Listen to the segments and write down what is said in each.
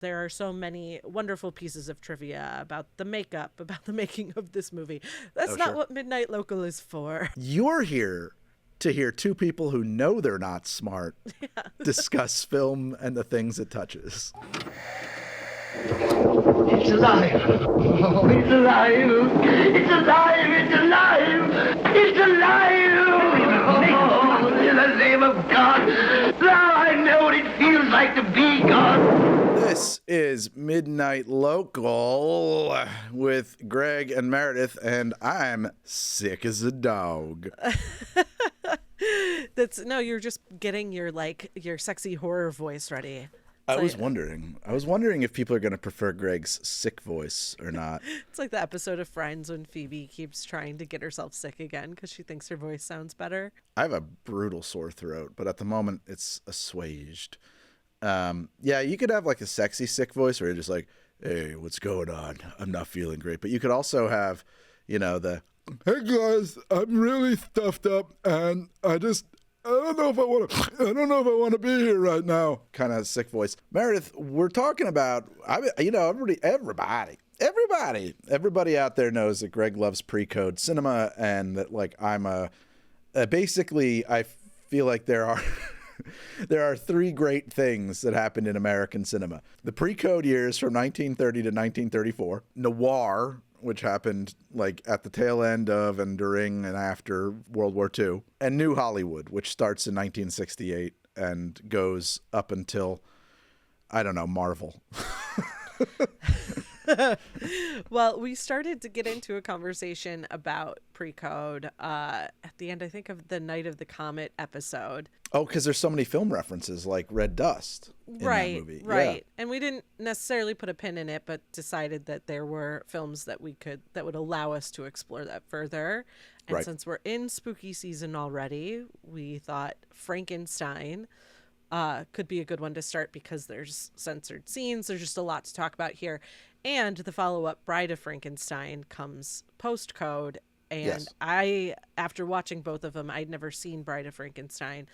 There are so many wonderful pieces of trivia about the makeup, about the making of this movie. That's Oh, not sure. what Midnight Local is for. You're here to hear two people who know they're not smart discuss film and the things it touches. It's alive. Oh, it's alive. It's alive. It's alive. It's alive. Oh, in the name of God. Now I know what it feels like to be God. This is Midnight Local with Greg and Meredith, and I'm sick as a dog. You're just getting your sexy horror voice ready. I was wondering if people are going to prefer Greg's sick voice or not. It's like the episode of Friends when Phoebe keeps trying to get herself sick again because she thinks her voice sounds better. I have a brutal sore throat, but at the moment it's assuaged. Yeah, you could have like a sexy sick voice where you're just like, hey, what's going on? I'm not feeling great. But you could also have, the, hey guys, I'm really stuffed up and I don't know if I want to be here right now kind of sick voice. Meredith, we're talking about, everybody out there knows that Greg loves pre-code cinema and that basically I feel like there are there are three great things that happened in American cinema. The pre-code years from 1930 to 1934, noir, which happened at the tail end of and during and after World War II, and New Hollywood, which starts in 1968 and goes up until, I don't know, Marvel. Well, we started to get into a conversation about pre-code at the end, I think, of the Night of the Comet episode. Oh, because there's so many film references like Red Dust in that movie. Right. Yeah. And we didn't necessarily put a pin in it, but decided that there were films that would allow us to explore that further. And Right. since we're in spooky season already, we thought Frankenstein could be a good one to start because there's censored scenes. There's just a lot to talk about here. And the follow-up Bride of Frankenstein comes post-code. And Yes. after watching both of them, I'd never seen Bride of Frankenstein.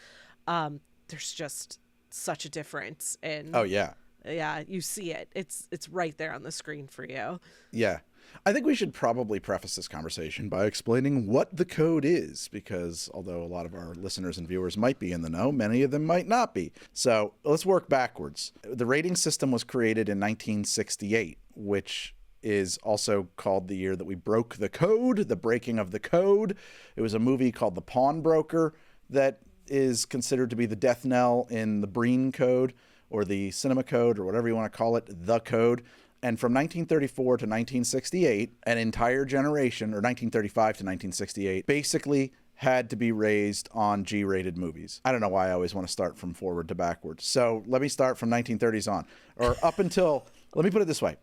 There's just such a difference. And Oh, yeah. yeah, you see it. It's right there on the screen for you. Yeah. I think we should probably preface this conversation by explaining what the code is, because although a lot of our listeners and viewers might be in the know, many of them might not be. So let's work backwards. The rating system was created in 1968, which is also called the year that we broke the code, the breaking of the code. It was a movie called The Pawnbroker that is considered to be the death knell in the Breen Code or the Cinema Code or whatever you want to call it, the code. And from 1934 to 1968, an entire generation, or 1935 to 1968, basically had to be raised on G-rated movies. I don't know why I always want to start from forward to backwards. So let me start from 1930s on, or up until, let me put it this way,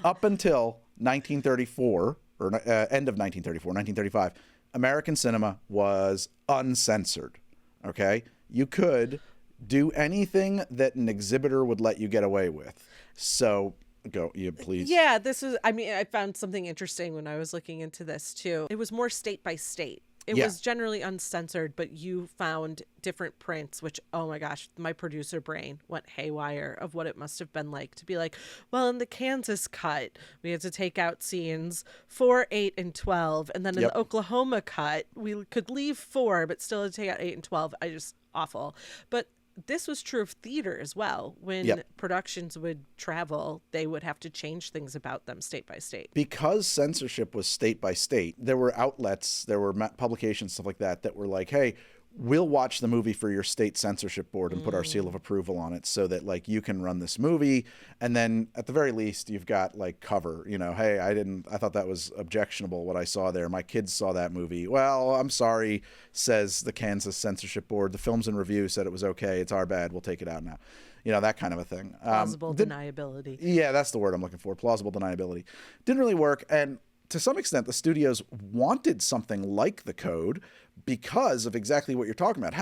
up until 1934, or end of 1934, 1935, American cinema was uncensored, okay? You could do anything that an exhibitor would let you get away with. So go, yeah, please. Yeah, I found something interesting when I was looking into this too. It was more state by state. It Yeah. was generally uncensored, but you found different prints, which, oh my gosh, my producer brain went haywire of what it must have been like to be like, well, in the Kansas cut, we had to take out scenes 4, 8, and 12. And then in Yep. the Oklahoma cut, we could leave 4, but still had to take out 8 and 12. Awful. But this was true of theater as well. When Yep. productions would travel, they would have to change things about them state by state. Because censorship was state by state, there were outlets, there were publications, stuff like that were like, hey, we'll watch the movie for your state censorship board and put our seal of approval on it so that you can run this movie. And then at the very least, you've got cover, hey, I thought that was objectionable what I saw there. My kids saw that movie. Well, I'm sorry, says the Kansas censorship board. The Films and Review said it was okay. It's our bad. We'll take it out now. That kind of a thing. Plausible deniability. Yeah, that's the word I'm looking for. Plausible deniability. Didn't really work. And to some extent, the studios wanted something like the code, because of exactly what you're talking about,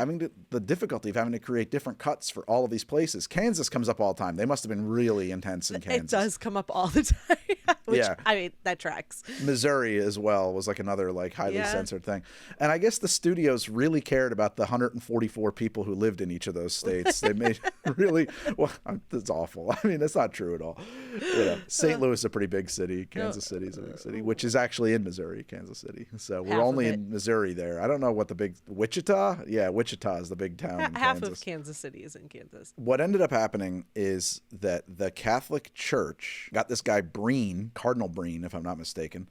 the difficulty of having to create different cuts for all of these places. Kansas comes up all the time. They must have been really intense in Kansas. It does come up all the time. Which, Yeah. I mean, that tracks. Missouri as well was like another like highly censored thing. And I guess the studios really cared about the 144 people who lived in each of those states. They made really, well, that's awful. I mean, that's not true at all. St. Louis is a pretty big city. Kansas City is a big city, which is actually in Missouri, Kansas City. So we're only in Missouri there. I don't know what the big, Wichita? Yeah, Wichita is the big town in Half Kansas. of Kansas City is in Kansas. What ended up happening is that the Catholic Church got this guy Breen, Cardinal Breen, if I'm not mistaken,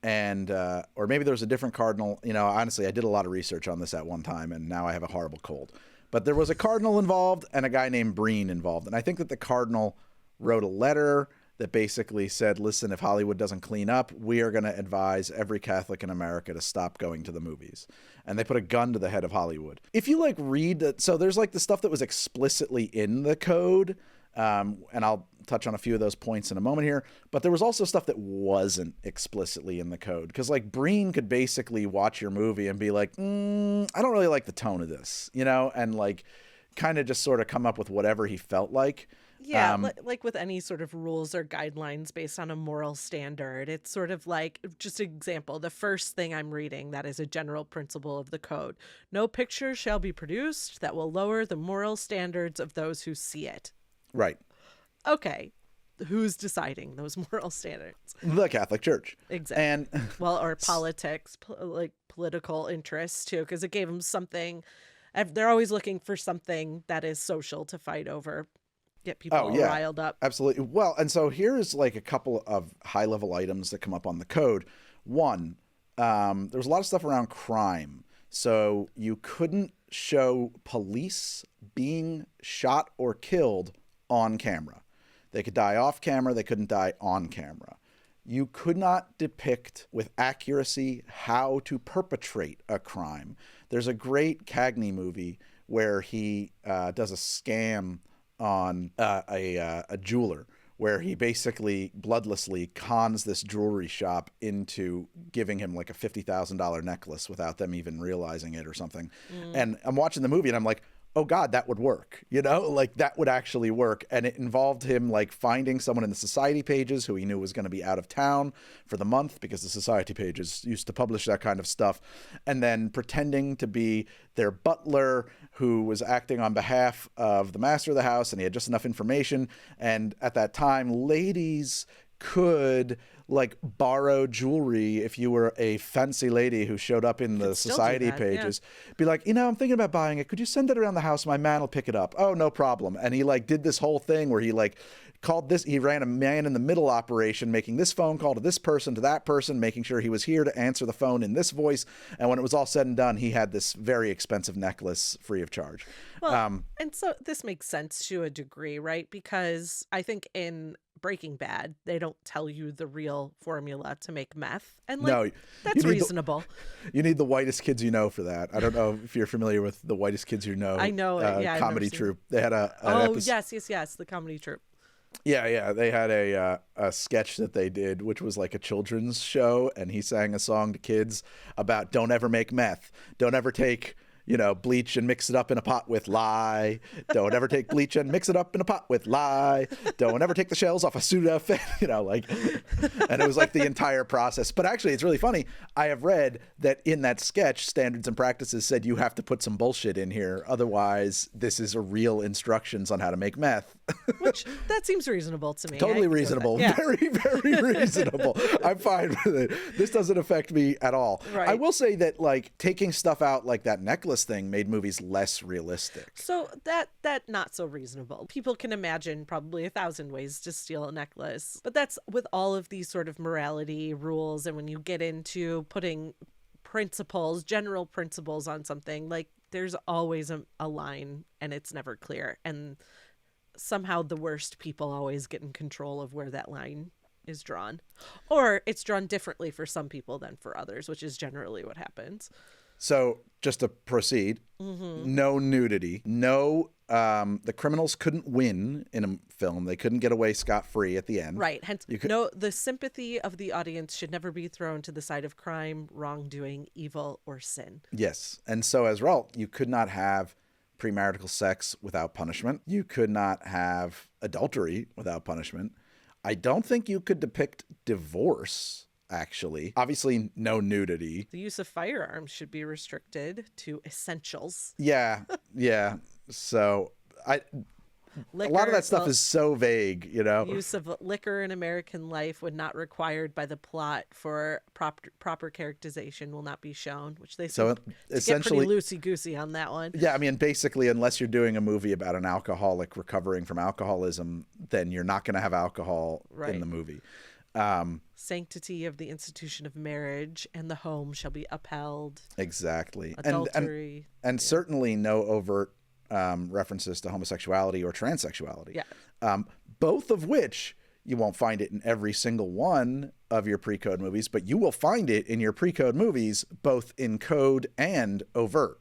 and or maybe there was a different cardinal. Honestly, I did a lot of research on this at one time, and now I have a horrible cold. But there was a cardinal involved and a guy named Breen involved, and I think that the cardinal wrote a letter that basically said, listen, if Hollywood doesn't clean up, we are going to advise every Catholic in America to stop going to the movies. And they put a gun to the head of Hollywood. If you read, so there's the stuff that was explicitly in the code, and I'll touch on a few of those points in a moment here, but there was also stuff that wasn't explicitly in the code. Because Breen could basically watch your movie and be like, I don't really like the tone of this, and kind of just sort of come up with whatever he felt like. Yeah, like with any sort of rules or guidelines based on a moral standard, it's sort of like, just an example, the first thing I'm reading that is a general principle of the code. No picture shall be produced that will lower the moral standards of those who see it. Right. Okay. Who's deciding those moral standards? The Catholic Church. Exactly. And or politics, political interests too, because it gave them something. They're always looking for something that is social to fight over. Get people all riled up. Absolutely. Well, and so here's a couple of high-level items that come up on the code. One, there was a lot of stuff around crime. So you couldn't show police being shot or killed on camera. They could die off camera. They couldn't die on camera. You could not depict with accuracy how to perpetrate a crime. There's a great Cagney movie where he does a scam on a jeweler, where he basically bloodlessly cons this jewelry shop into giving him a $50,000 necklace without them even realizing it or something. And I'm watching the movie and I'm like, oh God, that would work. That would actually work. And it involved him finding someone in the society pages who he knew was going to be out of town for the month, because the society pages used to publish that kind of stuff, and then pretending to be their butler who was acting on behalf of the master of the house, and he had just enough information. And at that time, ladies could borrow jewelry if you were a fancy lady who showed up in the society pages. Be like, I'm thinking about buying it. Could you send it around the house? My man will pick it up. Oh, no problem. And he did this whole thing where he he ran a man in the middle operation, making this phone call to this person, to that person, making sure he was here to answer the phone in this voice. And when it was all said and done, he had this very expensive necklace free of charge. Well, and so this makes sense to a degree, right? Because I think in Breaking Bad, they don't tell you the real formula to make meth. And no, that's reasonable. You need The Whitest Kids You Know for that. I don't know if you're familiar with The Whitest Kids You Know. I know it. Yeah, comedy troupe. They had an episode. Yes, the comedy troupe. Yeah. They had a sketch that they did, which was a children's show, and he sang a song to kids about don't ever make meth, don't ever take bleach and mix it up in a pot with lye. Don't ever take bleach and mix it up in a pot with lye. Don't ever take the shells off a Sudafed, and it was the entire process. But actually, it's really funny. I have read that in that sketch, Standards and Practices said you have to put some bullshit in here. Otherwise, this is a real instructions on how to make meth. Which, that seems reasonable to me. Totally reasonable. Yeah. Very, very reasonable. I'm fine with it. This doesn't affect me at all. Right. I will say that taking stuff out like that necklace thing made movies less realistic. So that not so reasonable. People can imagine probably 1,000 ways to steal a necklace. But that's with all of these sort of morality rules, and when you get into putting principles, general principles on something, there's always a line, and it's never clear. And somehow the worst people always get in control of where that line is drawn. Or it's drawn differently for some people than for others, which is generally what happens. So just to proceed, no nudity, no, the criminals couldn't win in a film. They couldn't get away scot-free at the end. Right. Hence, no, the sympathy of the audience should never be thrown to the side of crime, wrongdoing, evil, or sin. Yes. And so as a result, you could not have premarital sex without punishment. You could not have adultery without punishment. I don't think you could depict divorce, actually. Obviously, no nudity. The use of firearms should be restricted to essentials. Yeah. Yeah. So Liquor, a lot of that stuff is so vague, you know? Use of liquor in American life would not required by the plot for proper characterization will not be shown, which they So essentially get pretty loosey-goosey on that one. Yeah, I mean, basically, unless you're doing a movie about an alcoholic recovering from alcoholism, then you're not going to have alcohol in the movie. Sanctity of the institution of marriage and the home shall be upheld. Exactly. Adultery. And certainly no overt references to homosexuality or transsexuality. Yeah. Both of which you won't find it in every single one of your pre-code movies, but you will find it in your pre-code movies, both in code and overt.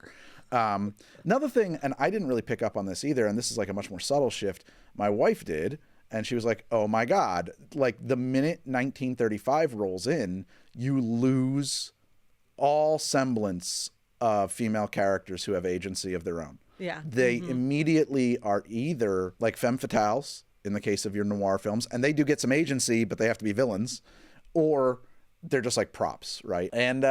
Another thing, and I didn't really pick up on this either, and this is like a much more subtle shift, my wife did, and she was like, oh my God, like the minute 1935 rolls in, you lose all semblance of female characters who have agency of their own. Yeah. They immediately are either like femme fatales in the case of your noir films, and they do get some agency, but they have to be villains, or they're just like props, right? And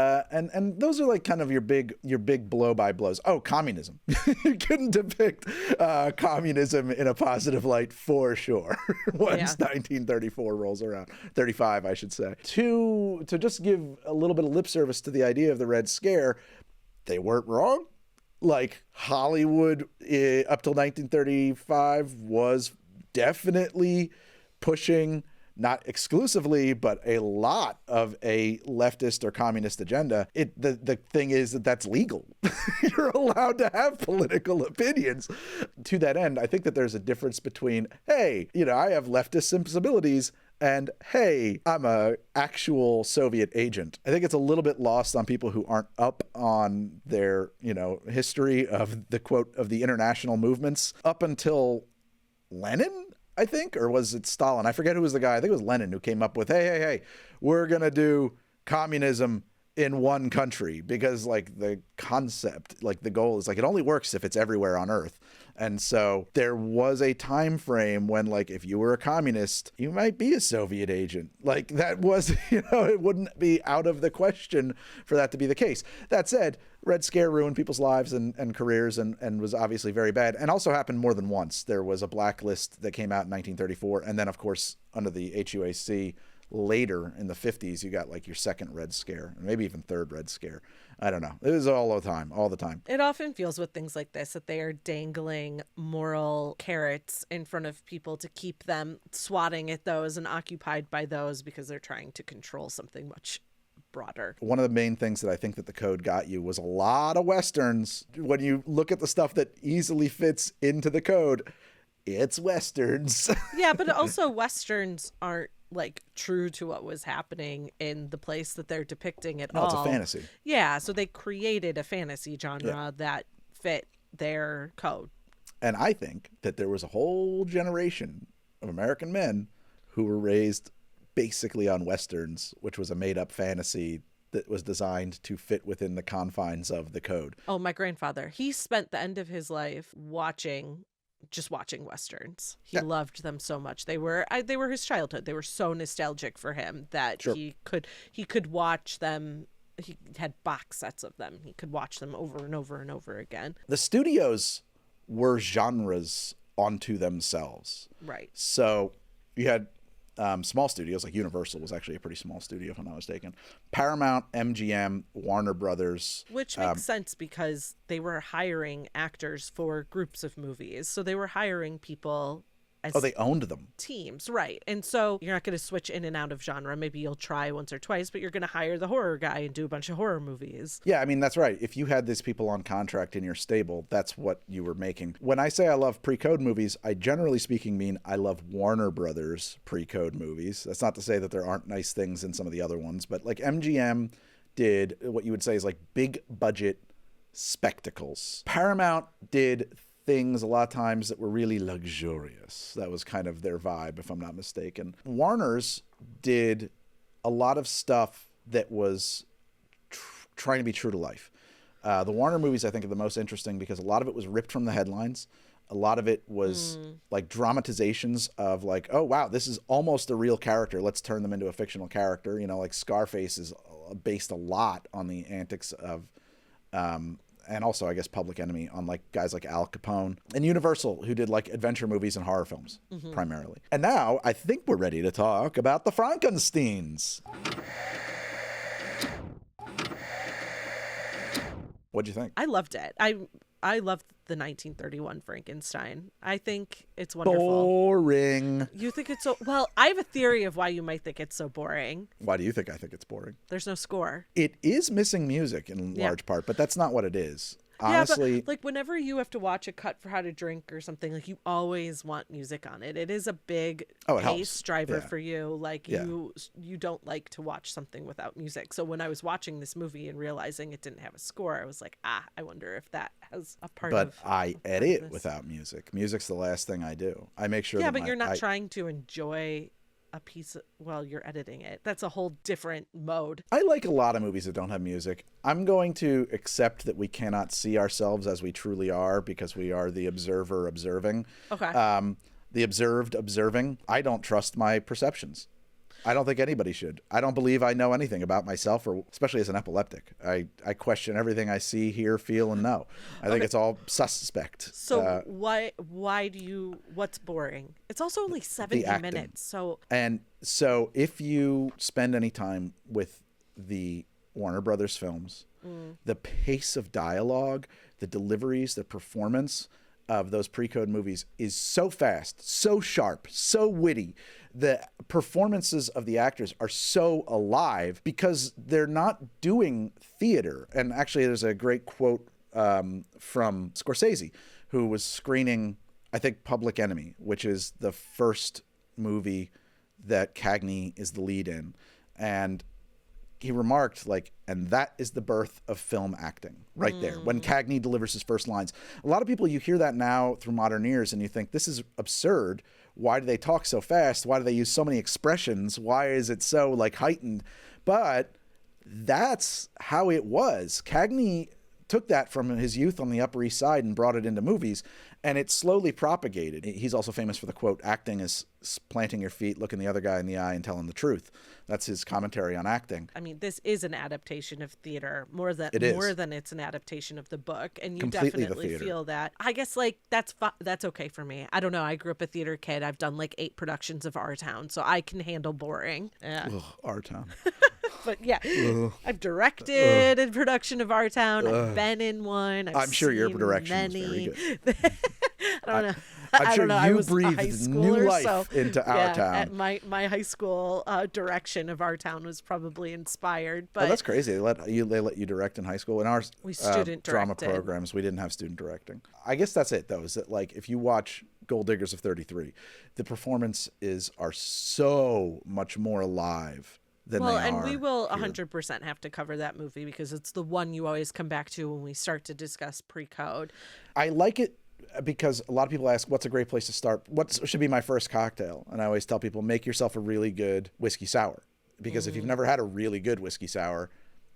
those are like kind of your big blow by blows. Oh, communism. You couldn't depict communism in a positive light for sure once 1934 rolls around. 35, I should say. To just give a little bit of lip service to the idea of the Red Scare, they weren't wrong. Like Hollywood up till 1935 was definitely pushing, not exclusively, but a lot of a leftist or communist agenda. The thing is that that's legal. You're allowed to have political opinions. To that end, I think that there's a difference between, hey, I have leftist sensibilities, and hey, I'm a actual Soviet agent. I think it's a little bit lost on people who aren't up on their, history of the quote of the international movements up until Lenin, I think, or was it Stalin? I forget who was the guy. I think it was Lenin who came up with, hey, we're going to do communism in one country, because like the concept, like the goal is like, it only works if it's everywhere on earth. And so there was a time frame when, like, if you were a communist, you might be a Soviet agent. Like that was, it wouldn't be out of the question for that to be the case. That said, Red Scare ruined people's lives and careers and was obviously very bad, and also happened more than once. There was a blacklist that came out in 1934. And then, of course, under the HUAC, later in the 50s, you got like your second Red Scare, and maybe even third Red Scare. I don't know. It was all the time. It often feels with things like this that they are dangling moral carrots in front of people to keep them swatting at those and occupied by those, because they're trying to control something much broader. One of the main things that I think that the code got you was a lot of Westerns. When you look at the stuff that easily fits into the code, it's Westerns. Yeah, but also Westerns aren't like true to what was happening in the place that they're depicting at all. It's a fantasy. Yeah, so they created a fantasy genre that fit their code. And I think that there was a whole generation of American men who were raised basically on Westerns, which was a made-up fantasy that was designed to fit within the confines of the code. Oh, my grandfather, he spent the end of his life watching Westerns. He loved them so much. They were his childhood. They were so nostalgic for him that he could watch them. He had box sets of them. He could watch them over and over and over again. The studios were genres onto themselves. Right. So you had small studios, like Universal was actually a pretty small studio, if I'm not mistaken. Paramount, MGM, Warner Brothers. Which makes sense, because they were hiring actors for groups of movies. So they were hiring people as they owned them. Teams, right. And so you're not going to switch in and out of genre. Maybe you'll try once or twice, but you're going to hire the horror guy and do a bunch of horror movies. Yeah, I mean, that's right. If you had these people on contract in your stable, that's what you were making. When I say I love pre-code movies, I generally speaking mean I love Warner Brothers pre-code movies. That's not to say that there aren't nice things in some of the other ones, but like MGM did what you would say is like big budget spectacles. Paramount did things a lot of times that were really luxurious. That was kind of their vibe, if I'm not mistaken. Warner's did a lot of stuff that was trying to be true to life. The Warner movies, I think, are the most interesting because a lot of it was ripped from the headlines. A lot of it was like dramatizations of like, oh, wow, this is almost a real character. Let's turn them into a fictional character. You know, like Scarface is based a lot on the antics of and also, I guess, Public Enemy on like guys like Al Capone, and Universal, who did like adventure movies and horror films primarily. And now I think we're ready to talk about the Frankensteins. What'd you think? I loved it. I loved the 1931 Frankenstein. I think it's wonderful. Boring. You think it's so... Well, I have a theory of why you might think it's so boring. Why do you think I think it's boring? There's no score. It is missing music in large part, but that's not what it is. Honestly, yeah, but like whenever you have to watch a cut for How to Drink or something, like you always want music on it. It is a big pace driver for you. Like you don't like to watch something without music. So when I was watching this movie and realizing it didn't have a score, I was like, I wonder if that has a part of. But I edit without music. Music's the last thing I do. I make sure. Yeah, but you're not trying to enjoy a piece while you're editing it. That's a whole different mode. I like a lot of movies that don't have music. I'm going to accept that we cannot see ourselves as we truly are because we are the observer observing. Okay. The observed observing. I don't trust my perceptions. I don't think anybody should. I don't believe I know anything about myself, or especially as an epileptic. I question everything I see, hear, feel, and know. I think it's all suspect. So why do you, what's boring? It's also only 70 minutes. So if you spend any time with the Warner Brothers films, the pace of dialogue, the deliveries, the performance of those pre-code movies is so fast, so sharp, so witty. The performances of the actors are so alive because they're not doing theater. And actually, there's a great quote from Scorsese, who was screening, I think, Public Enemy, which is the first movie that Cagney is the lead in. And he remarked, like, and that is the birth of film acting right there. When Cagney delivers his first lines. A lot of people, you hear that now through modern ears and you think, this is absurd. Why do they talk so fast? Why do they use so many expressions? Why is it so like heightened? But that's how it was. Cagney took that from his youth on the Upper East Side and brought it into movies, and it slowly propagated. He's also famous for the quote, acting is planting your feet, looking the other guy in the eye and telling the truth. That's his commentary on acting. I mean, this is an adaptation of theater more than it's an adaptation of the book, and you Completely definitely feel that. I guess like that's okay for me. I don't know. I grew up a theater kid. I've done like 8 productions of Our Town, so I can handle boring. Yeah. Ugh, Our Town. But yeah, I've directed a production of Our Town. I've been in one. I'm sure your direction was very good. I don't know. I'm sure I you breathed new life into Our Town. My high school direction of Our Town was probably inspired. But that's crazy. They let you direct in high school. In our drama programs, we didn't have student directing. I guess that's it, though, is that like if you watch Gold Diggers of 33, the performances are so much more alive than they are. And we will 100% have to cover that movie because it's the one you always come back to when we start to discuss pre-code. I like it because a lot of people ask, what's a great place to start? What should be my first cocktail? And I always tell people, make yourself a really good whiskey sour. Because if you've never had a really good whiskey sour,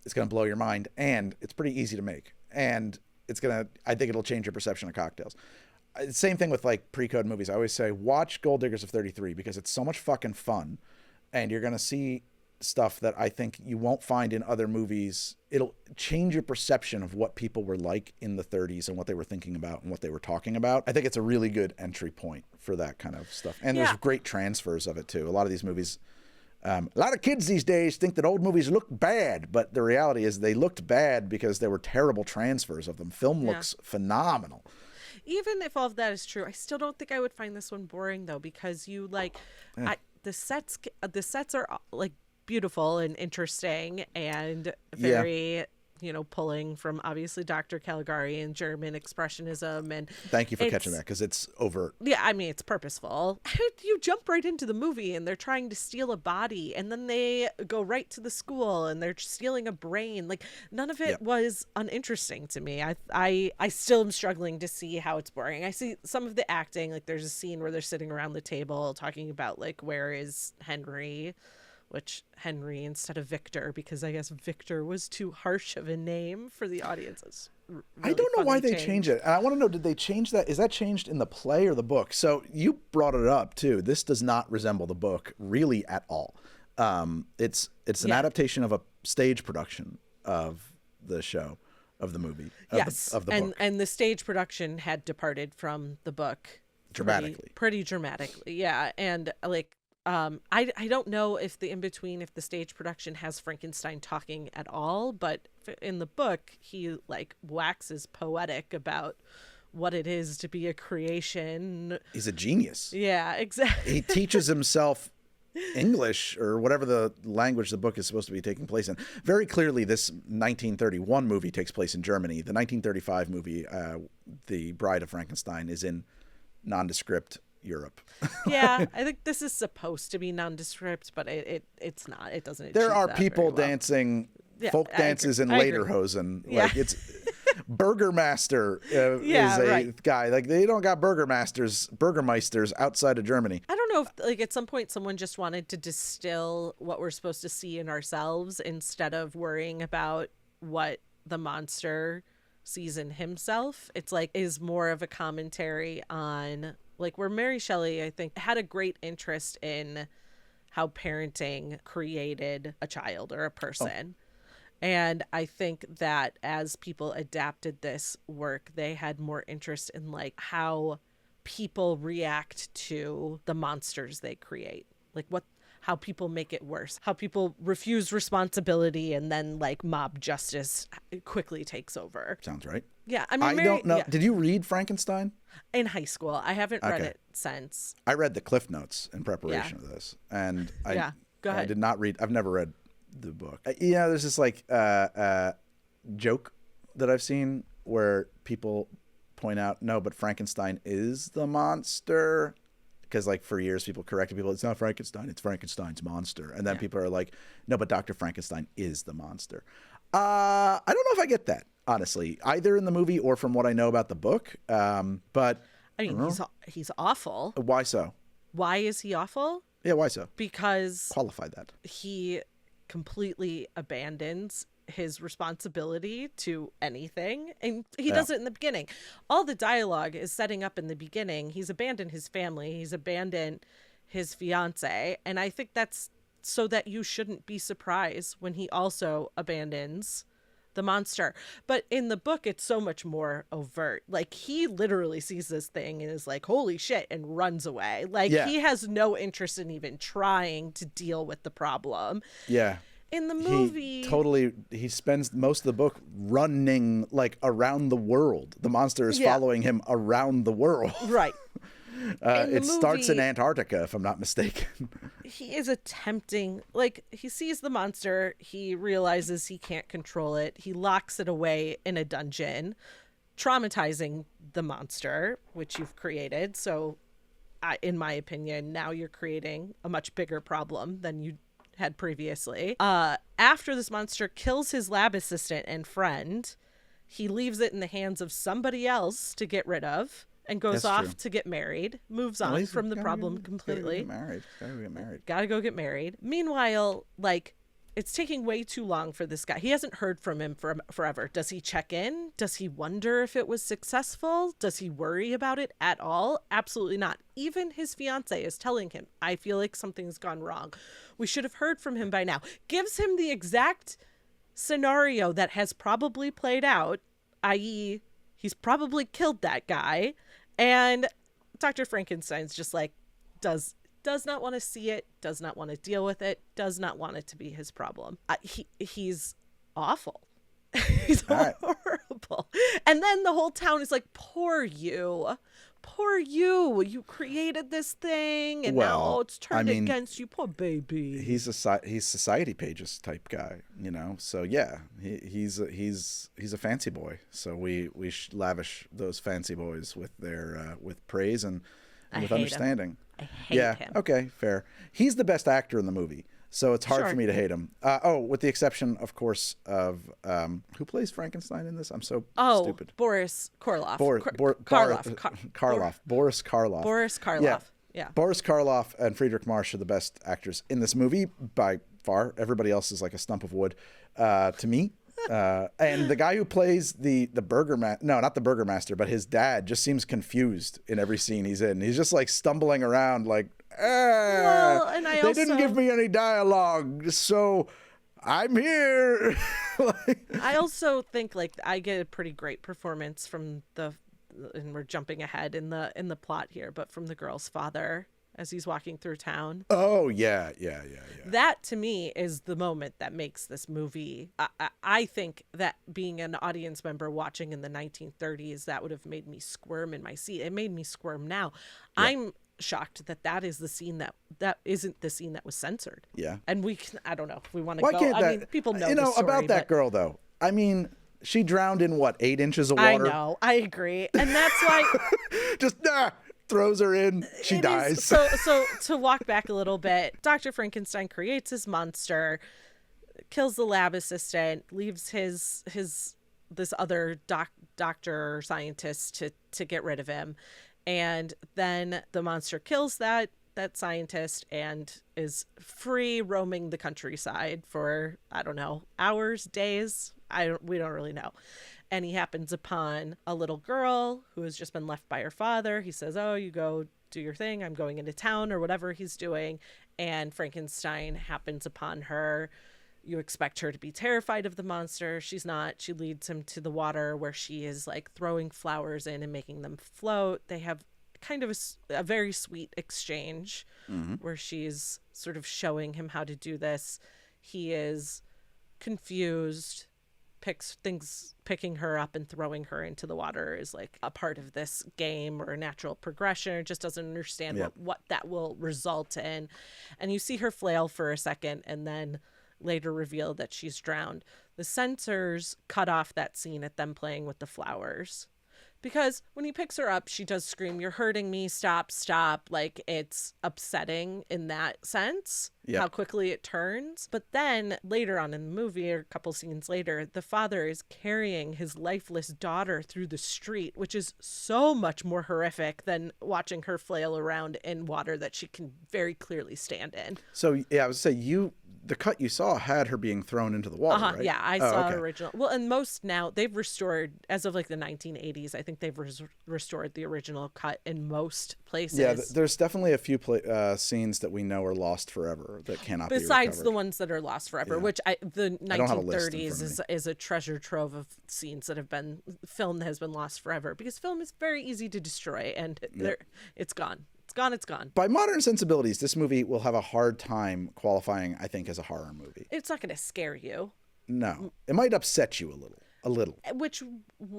it's going to blow your mind. And it's pretty easy to make. And I think it'll change your perception of cocktails. Same thing with like pre-code movies. I always say, watch Gold Diggers of 33 because it's so much fucking fun. And you're going to see stuff that I think you won't find in other movies. It'll change your perception of what people were like in the 30s and what they were thinking about and what they were talking about. I think it's a really good entry point for that kind of stuff. And there's great transfers of it too. A lot of these movies, a lot of kids these days think that old movies look bad, but the reality is they looked bad because there were terrible transfers of them. Film looks phenomenal. Even if all of that is true, I still don't think I would find this one boring though, because you like, the sets are like beautiful and interesting and very pulling from obviously Dr. Caligari and German expressionism. And thank you for catching that, because it's overt. Yeah, I mean, it's purposeful. You jump right into the movie and they're trying to steal a body, and then they go right to the school and they're stealing a brain. Like, none of it was uninteresting to me. I still am struggling to see how it's boring. I see some of the acting, like there's a scene where they're sitting around the table talking about like, where is Henry? Which Henry instead of Victor, because I guess Victor was too harsh of a name for the audiences. Really, I don't know why they changed it. And I want to know, did they change that? Is that changed in the play or the book? So you brought it up too. This does not resemble the book really at all. It's an adaptation of a stage production of the show, of the movie, of the book. And the stage production had departed from the book dramatically. Pretty dramatically. Yeah. And like, I don't know if the stage production has Frankenstein talking at all, but in the book he like waxes poetic about what it is to be a creation. He's a genius. Yeah, exactly. He teaches himself English, or whatever the language the book is supposed to be taking place in. Very clearly, this 1931 movie takes place in Germany. The 1935 movie, The Bride of Frankenstein, is in nondescript Europe. Yeah, I think this is supposed to be nondescript, but it's not. It doesn't. There are people dancing folk dances in lederhosen. Like it's Burgermaster is a guy. Like they don't got Burgermeisters outside of Germany. I don't know if like at some point someone just wanted to distill what we're supposed to see in ourselves instead of worrying about what the monster sees in himself. It's like is more of a commentary on like where Mary Shelley, I think, had a great interest in how parenting created a child or a person. And I think that as people adapted this work, they had more interest in like how people react to the monsters they create. Like how people make it worse, how people refuse responsibility, and then like mob justice quickly takes over. Sounds right. Yeah, I mean, I don't know. Yeah. Did you read Frankenstein? In high school. I haven't read it since. I read the Cliff Notes in preparation of this, and go ahead. I did not read. I've never read the book. There's this like joke that I've seen where people point out, no, but Frankenstein is the monster. Because like for years people corrected people, it's not Frankenstein, it's Frankenstein's monster. And then people are like, no, but Dr. Frankenstein is the monster. I don't know if I get that, honestly, either in the movie or from what I know about the book. But I mean, he's awful. Why so? Why is he awful? Yeah, why so? Because qualify that. He completely abandons his responsibility to anything, and he does it in the beginning. All the dialogue is setting up in the beginning. He's abandoned his family, he's abandoned his fiance, and I think that's so that you shouldn't be surprised when he also abandons the monster. But in the book it's so much more overt. Like he literally sees this thing and is like, holy shit, and runs away. Like he has no interest in even trying to deal with the problem. In the movie, he spends most of the book running like around the world. The monster is following him around the world. Right. It starts in Antarctica, if I'm not mistaken. He is attempting, like, he sees the monster. He realizes he can't control it. He locks it away in a dungeon, traumatizing the monster, which you've created. So, in my opinion, now you're creating a much bigger problem than you had previously. After this monster kills his lab assistant and friend, he leaves it in the hands of somebody else to get rid of and goes off to get married, moves on from the problem completely. Gotta go get married. Meanwhile, like, it's taking way too long for this guy. He hasn't heard from him forever. Does he check in? Does he wonder if it was successful? Does he worry about it at all? Absolutely not. Even his fiance is telling him, I feel like something's gone wrong. We should have heard from him by now. Gives him the exact scenario that has probably played out, i.e., he's probably killed that guy. And Dr. Frankenstein's just like, does not want to see it, does not want to deal with it, does not want it to be his problem. He's awful. He's horrible. And then the whole town is like, poor you. poor you. You created this thing, and now it's turned against you. Poor baby. He's Society Pages type guy, So yeah, he's a fancy boy. So we lavish those fancy boys with their with praise and with understanding. I hate him. Okay, fair. He's the best actor in the movie, so it's hard for me to hate him. With the exception, of course, of who plays Frankenstein in this? I'm so stupid. Boris Karloff. Karloff. Boris Karloff. Boris Karloff. Yeah. Boris Karloff and Friedrich Marsch are the best actors in this movie by far. Everybody else is like a stump of wood to me. And the guy who plays the burgomaster, no, not the burgomaster, but his dad, just seems confused in every scene he's in. He's just like stumbling around like, they didn't give me any dialogue, so I'm here. I also think like I get a pretty great performance from and we're jumping ahead in the plot here, but from the girl's father as he's walking through town. Oh, yeah. That, to me, is the moment that makes this movie. I think that being an audience member watching in the 1930s, that would have made me squirm in my seat. It made me squirm now. Yeah. I'm shocked that is the scene that isn't the scene that was censored. Yeah. And I don't know if we want to go. I mean, people know the story, about that girl, though. I mean, she drowned in, 8 inches of water? I know. I agree. And that's why... Just, throws her in, she dies. So to walk back a little bit, Dr. Frankenstein creates his monster, kills the lab assistant, leaves this other doctor or scientist to get rid of him, and then the monster kills that scientist and is free roaming the countryside for, I don't know, hours, days. We don't really know. And he happens upon a little girl who has just been left by her father. He says, "Oh, you go do your thing. I'm going into town," or whatever he's doing. And Frankenstein happens upon her. You expect her to be terrified of the monster. She's not. She leads him to the water where she is like throwing flowers in and making them float. They have kind of a very sweet exchange where she's sort of showing him how to do this. He is confused. Picking her up and throwing her into the water is like a part of this game or a natural progression, or just doesn't understand what that will result in. And you see her flail for a second and then later reveal that she's drowned. The censors cut off that scene at them playing with the flowers. Because when he picks her up, she does scream, "You're hurting me, stop." Like, it's upsetting in that sense, how quickly it turns. But then later on in the movie, or a couple scenes later, the father is carrying his lifeless daughter through the street, which is so much more horrific than watching her flail around in water that she can very clearly stand in. So, yeah, I would say the cut you saw had her being thrown into the water, right? Yeah, I saw original. Well, and most now, they've restored, as of like the 1980s, I think they've restored the original cut in most places. Yeah, there's definitely a few scenes that we know are lost forever that cannot be recovered. Besides the ones that are lost forever, which the 1930s is a treasure trove of scenes that have been, film that has been lost forever, because film is very easy to destroy, and it's gone. It's gone. By modern sensibilities, this movie will have a hard time qualifying, I think, as a horror movie. It's not going to scare you. No. It might upset you a little. Which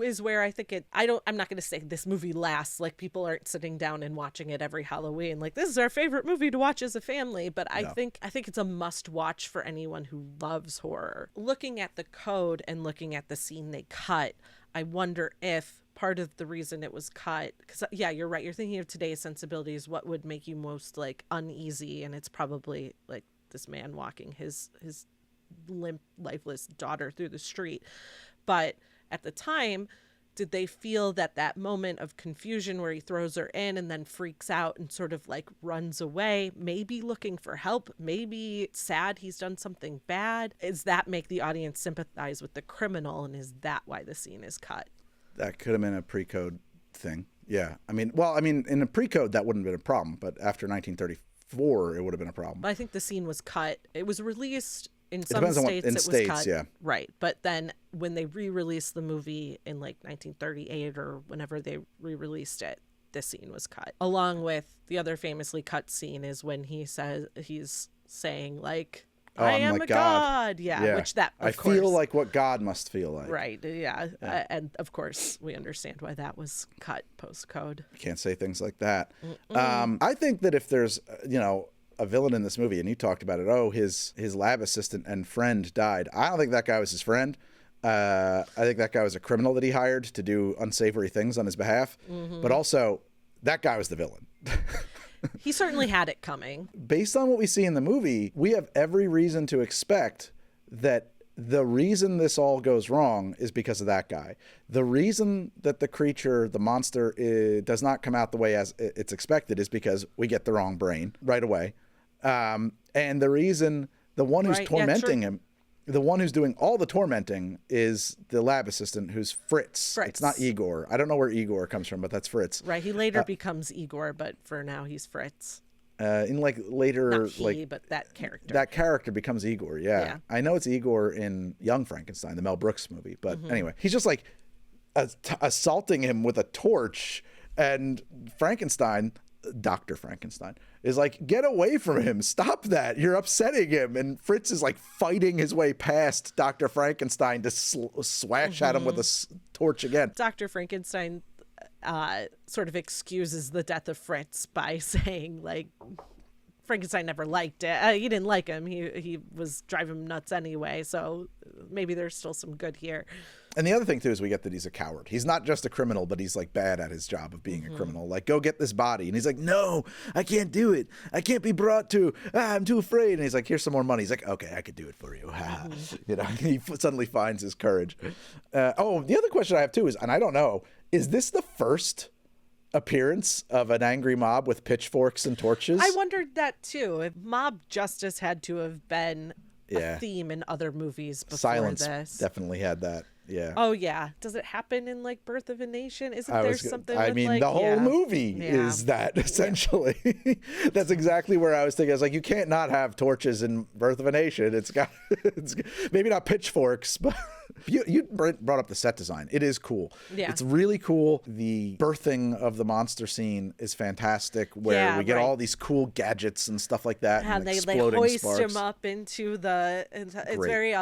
is where I think I'm not going to say this movie lasts. Like, people aren't sitting down and watching it every Halloween. Like, this is our favorite movie to watch as a family. But I think it's a must watch for anyone who loves horror. Looking at the code and looking at the scene they cut, I wonder if part of the reason it was cut, because you're right, you're thinking of today's sensibilities, what would make you most like uneasy, and it's probably like this man walking his limp, lifeless daughter through the street. But at the time, did they feel that moment of confusion where he throws her in and then freaks out and sort of like runs away, maybe looking for help, maybe sad he's done something bad, is that make the audience sympathize with the criminal, and is that why the scene is cut? That could have been a pre-code thing. Yeah. I mean, in a pre-code, that wouldn't have been a problem. But after 1934, it would have been a problem. But I think the scene was cut. It was released in some states. It was cut. Yeah. Right. But then when they re-released the movie in like 1938 or whenever they re-released it, this scene was cut. Along with the other famously cut scene is when he says, he's saying like, Oh, I I'm am like a God. god. Yeah, which that, of I course, feel like what God must feel like. right. Yeah. And of course, we understand why that was cut post-code. You can't say things like that. I think that if there's, a villain in this movie, and you talked about it, his lab assistant and friend died. I don't think that guy was his friend. I think that guy was a criminal that he hired to do unsavory things on his behalf. But also, that guy was the villain. He certainly had it coming. Based on what we see in the movie, we have every reason to expect that the reason this all goes wrong is because of that guy. The reason that the creature, the monster, does not come out the way as it's expected is because we get the wrong brain right away. And the reason the one who's tormenting him, the one who's doing all the tormenting is the lab assistant, who's Fritz. It's not Igor. I don't know where Igor comes from, but that's Fritz. Right. He later becomes Igor, but for now he's Fritz. In like later, Not he, but that character. That character becomes Igor. Yeah. I know it's Igor in Young Frankenstein, the Mel Brooks movie, but anyway, he's just like assaulting him with a torch, and Frankenstein, Dr. Frankenstein, is like, get away from him. Stop that. You're upsetting him. And Fritz is like fighting his way past Dr. Frankenstein to swash at him with a torch again. Dr. Frankenstein sort of excuses the death of Fritz by saying, like, Frankenstein never liked it. He didn't like him. He was driving him nuts anyway. So maybe there's still some good here. And the other thing, too, is we get that he's a coward. He's not just a criminal, but he's, like, bad at his job of being a criminal. Like, go get this body. And he's like, no, I can't do it. I can't be brought to. I'm too afraid. And he's like, here's some more money. He's like, okay, I could do it for you. He suddenly finds his courage. The other question I have, too, is, and I don't know, is this the first appearance of an angry mob with pitchforks and torches? I wondered that, too. If mob justice had to have been a theme in other movies before Silence this. definitely had that. Yeah. Oh, yeah. Does it happen in, like, Birth of a Nation? Isn't there something with, like... the whole movie is that, essentially. That's exactly where I was thinking. I was like, you can't not have torches in Birth of a Nation. It's maybe not pitchforks, but... You brought up the set design. It is cool. Yeah. It's really cool. The birthing of the monster scene is fantastic, where we get all these cool gadgets and stuff like that. And they hoist him up into the... It's very...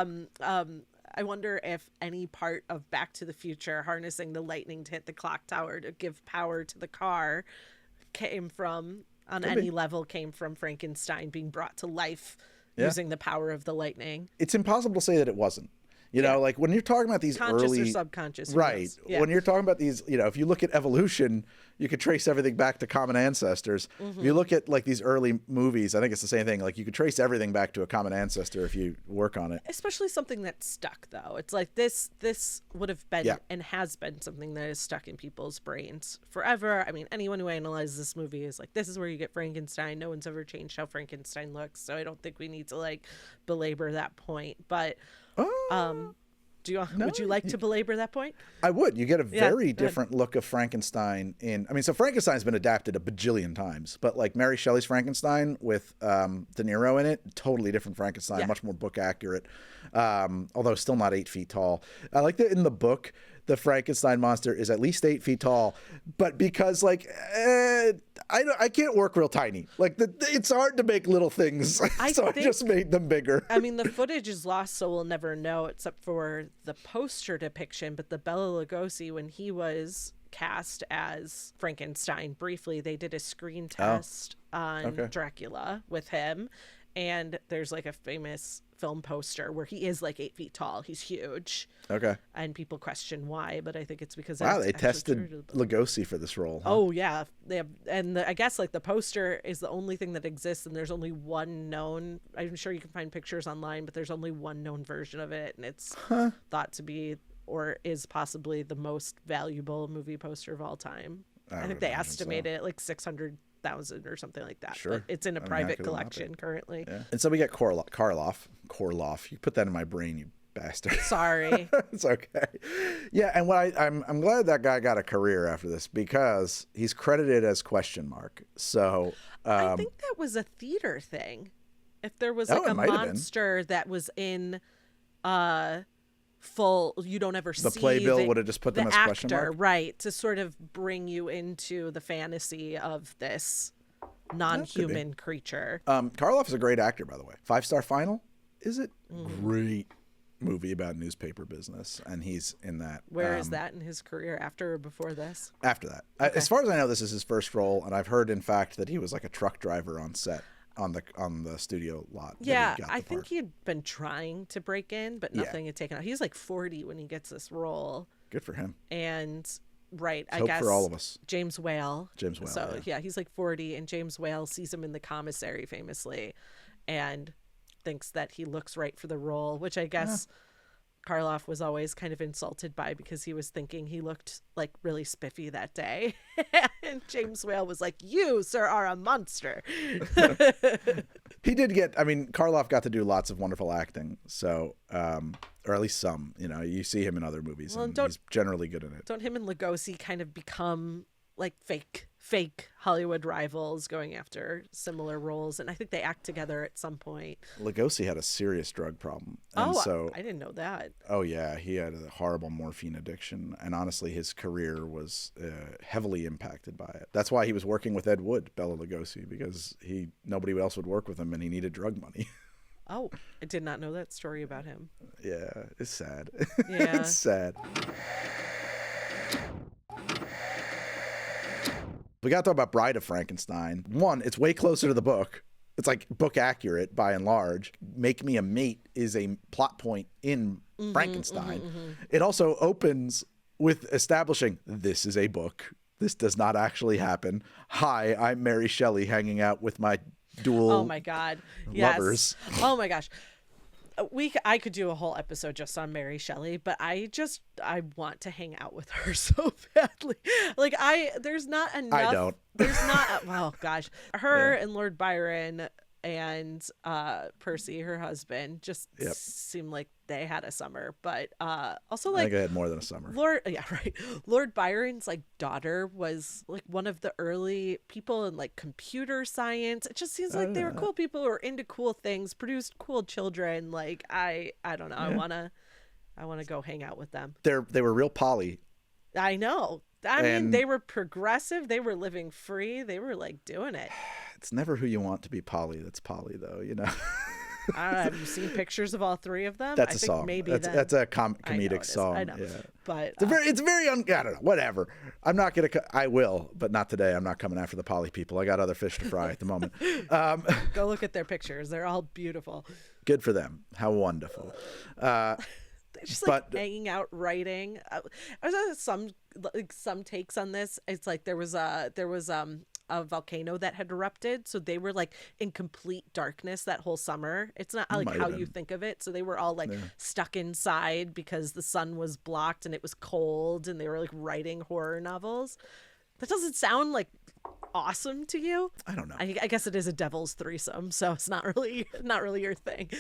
I wonder if any part of Back to the Future harnessing the lightning to hit the clock tower to give power to the car came from Frankenstein being brought to life using the power of the lightning. It's impossible to say that it wasn't. You know, like when you're talking about these conscious or subconscious. Right. Yeah. When you're talking about these, if you look at evolution, you could trace everything back to common ancestors. If you look at like these early movies, I think it's the same thing. Like you could trace everything back to a common ancestor if you work on it. Especially something that's stuck, though. It's like this would have been and has been something that is stuck in people's brains forever. I mean, anyone who analyzes this movie is like, this is where you get Frankenstein. No one's ever changed how Frankenstein looks. So I don't think we need to like belabor that point. But would you like to belabor that point? I would. You get a very different look of Frankenstein so Frankenstein's been adapted a bajillion times, but like Mary Shelley's Frankenstein with De Niro in it, totally different Frankenstein, much more book accurate, although still not 8 feet tall. I like that in the book, the Frankenstein monster is at least 8 feet tall, but because like I can't work real tiny. Like it's hard to make little things, I just made them bigger. I mean, the footage is lost, so we'll never know except for the poster depiction. But the Bela Lugosi, when he was cast as Frankenstein, briefly they did a screen test on Dracula with him, and there's like a famous film poster where he is like 8 feet tall. He's huge. Okay. And people question why, but I think it's because they tested Lugosi for this role. Huh? Oh yeah, they have, and I guess like the poster is the only thing that exists, and there's only one known. I'm sure you can find pictures online, but there's only one known version of it, and it's thought to be or is possibly the most valuable movie poster of all time. I think they estimated it like 600,000 or something like that. Sure. But it's in a private collection currently. Yeah. And so we get Karloff. You put that in my brain, you bastard. Sorry. It's okay. Yeah, and what I'm glad that guy got a career after this, because he's credited as ? So I think that was a theater thing. If there was like a monster that was in full, you don't ever see the playbill would have just put them as actor, right, to sort of bring you into the fantasy of this non-human creature. Karloff is a great actor, by the way. 5-star final. Is It? Great movie about newspaper business, and he's in that. Where is that in his career, after or before this? After that. Okay. As far as I know, this is his first role, and I've heard, in fact, that he was like a truck driver on set on the studio lot. Yeah, I think he'd been trying to break in, but nothing had taken out. He's like 40 when he gets this role. Good for him. And I hope guess for all of us. James Whale. So yeah, he's like 40, and James Whale sees him in the commissary famously, and thinks that he looks right for the role, which I guess Karloff was always kind of insulted by, because he was thinking he looked like really spiffy that day. And James Whale was like, "You, sir, are a monster." He did get, I mean, Karloff got to do lots of wonderful acting, so, or at least some, you know, you see him in other movies, and he's generally good in it. Don't him and Lugosi kind of become like fake Hollywood rivals, going after similar roles? And I think they act together at some point. Lugosi had a serious drug problem. And so, I didn't know that. Oh yeah, he had a horrible morphine addiction, and honestly his career was heavily impacted by it. That's why he was working with Ed Wood, Bela Lugosi, because nobody else would work with him, and he needed drug money. Oh, I did not know that story about him. Yeah, it's sad. Yeah. It's sad. We got to talk about Bride of Frankenstein. One, it's way closer to the book. It's like book accurate by and large. Make Me a Mate is a plot point in Frankenstein. It also opens with establishing this is a book. This does not actually happen. Hi, I'm Mary Shelley hanging out with my dual Oh my God. Yes. lovers. Oh my gosh. I could do a whole episode just on Mary Shelley, but I want to hang out with her so badly. Like there's not enough. I don't. There's not. Well, gosh, her and Lord Byron and Percy, her husband, just seemed like they had a summer. But also, like, I think I had more than a summer. Lord Byron's like daughter was like one of the early people in like computer science. It just seems like they were cool people who were into cool things, produced cool children. Like I don't know. I wanna go hang out with them. They were real poly. I know. I mean, they were progressive. They were living free. They were like doing it. It's never who you want to be poly that's poly, though, you know. I don't know, have you seen pictures of all three of them? That's a song. Maybe that's a comedic song. I know. Yeah. But it's very I don't know. Whatever. I'm not gonna. I will, but not today. I'm not coming after the poly people. I got other fish to fry at the moment. Go look at their pictures. They're all beautiful. Good for them. How wonderful. They're just like hanging out, writing. I was some takes on this. It's like there was a volcano that had erupted, so they were like in complete darkness that whole summer. It's not like how you think of it. So they were all like stuck inside because the sun was blocked and it was cold, and they were like writing horror novels. That doesn't sound like awesome to you. I don't know. I guess it is a devil's threesome, so it's not really your thing.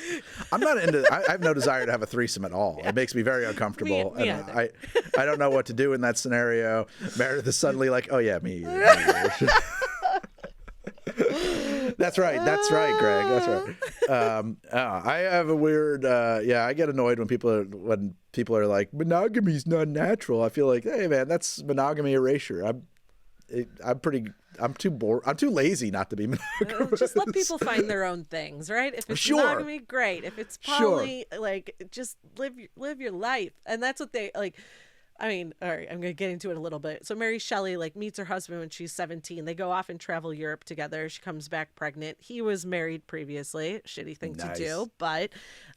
I'm not into. I have no desire to have a threesome at all. It makes me very uncomfortable, and I don't know what to do in that scenario. Meredith is suddenly like, "Oh yeah, me." That's right, Greg. That's right. I have a weird. I get annoyed when people are like, "Monogamy's not natural." I feel like, hey man, that's monogamy erasure. I'm too bored. I'm too lazy not to be monogamous. Just let people find their own things, right? If it's monogamy, great. If it's poly, like, just live your life. And that's what they like. I mean, all right, I'm going to get into it a little bit. So Mary Shelley like meets her husband when she's 17. They go off and travel Europe together. She comes back pregnant. He was married previously. Shitty thing to do, but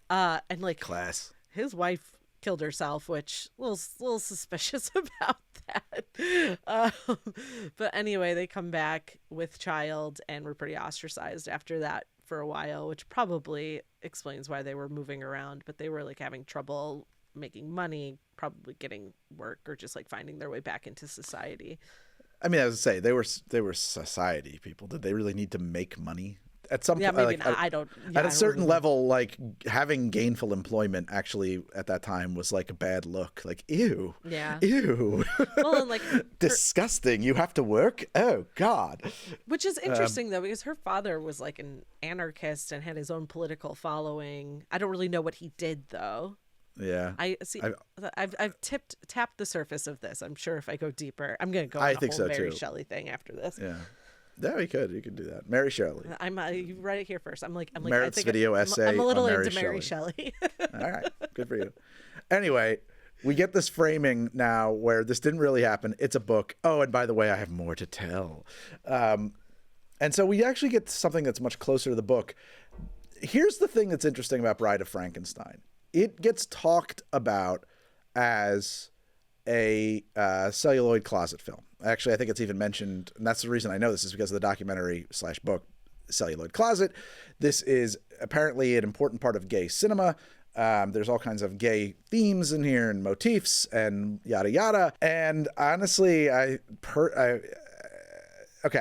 and like class. His wife killed herself, which a little suspicious about that. But anyway, they come back with child and were pretty ostracized after that for a while, which probably explains why they were moving around, but they were like having trouble making money, probably getting work, or just like finding their way back into society. I mean, as I say, they were society people. Did they really need to make money? At some point, maybe not. At a certain level, like having gainful employment actually at that time was like a bad look. Like, ew. Yeah. Ew. Well, and like disgusting. You have to work? Oh God. Which is interesting though, because her father was like an anarchist and had his own political following. I don't really know what he did though. Yeah. I see. I've tapped the surface of this. I'm sure if I go deeper, I'm going to go on a whole Mary Shelley thing after this. Yeah. Yeah, we could. You could do that. Mary Shelley. You read it here first. I'm like, Meredith's video essay I'm a little on Mary into Mary Shelley. Shelley. All right. Good for you. Anyway, we get this framing now where this didn't really happen. It's a book. Oh, and by the way, I have more to tell. And so we actually get to something that's much closer to the book. Here's the thing that's interesting about Bride of Frankenstein. It gets talked about as a celluloid closet film. Actually, I think it's even mentioned, and that's the reason I know this is because of the documentary/book Celluloid Closet. This is apparently an important part of gay cinema. There's all kinds of gay themes in here and motifs and yada yada. And honestly, I'm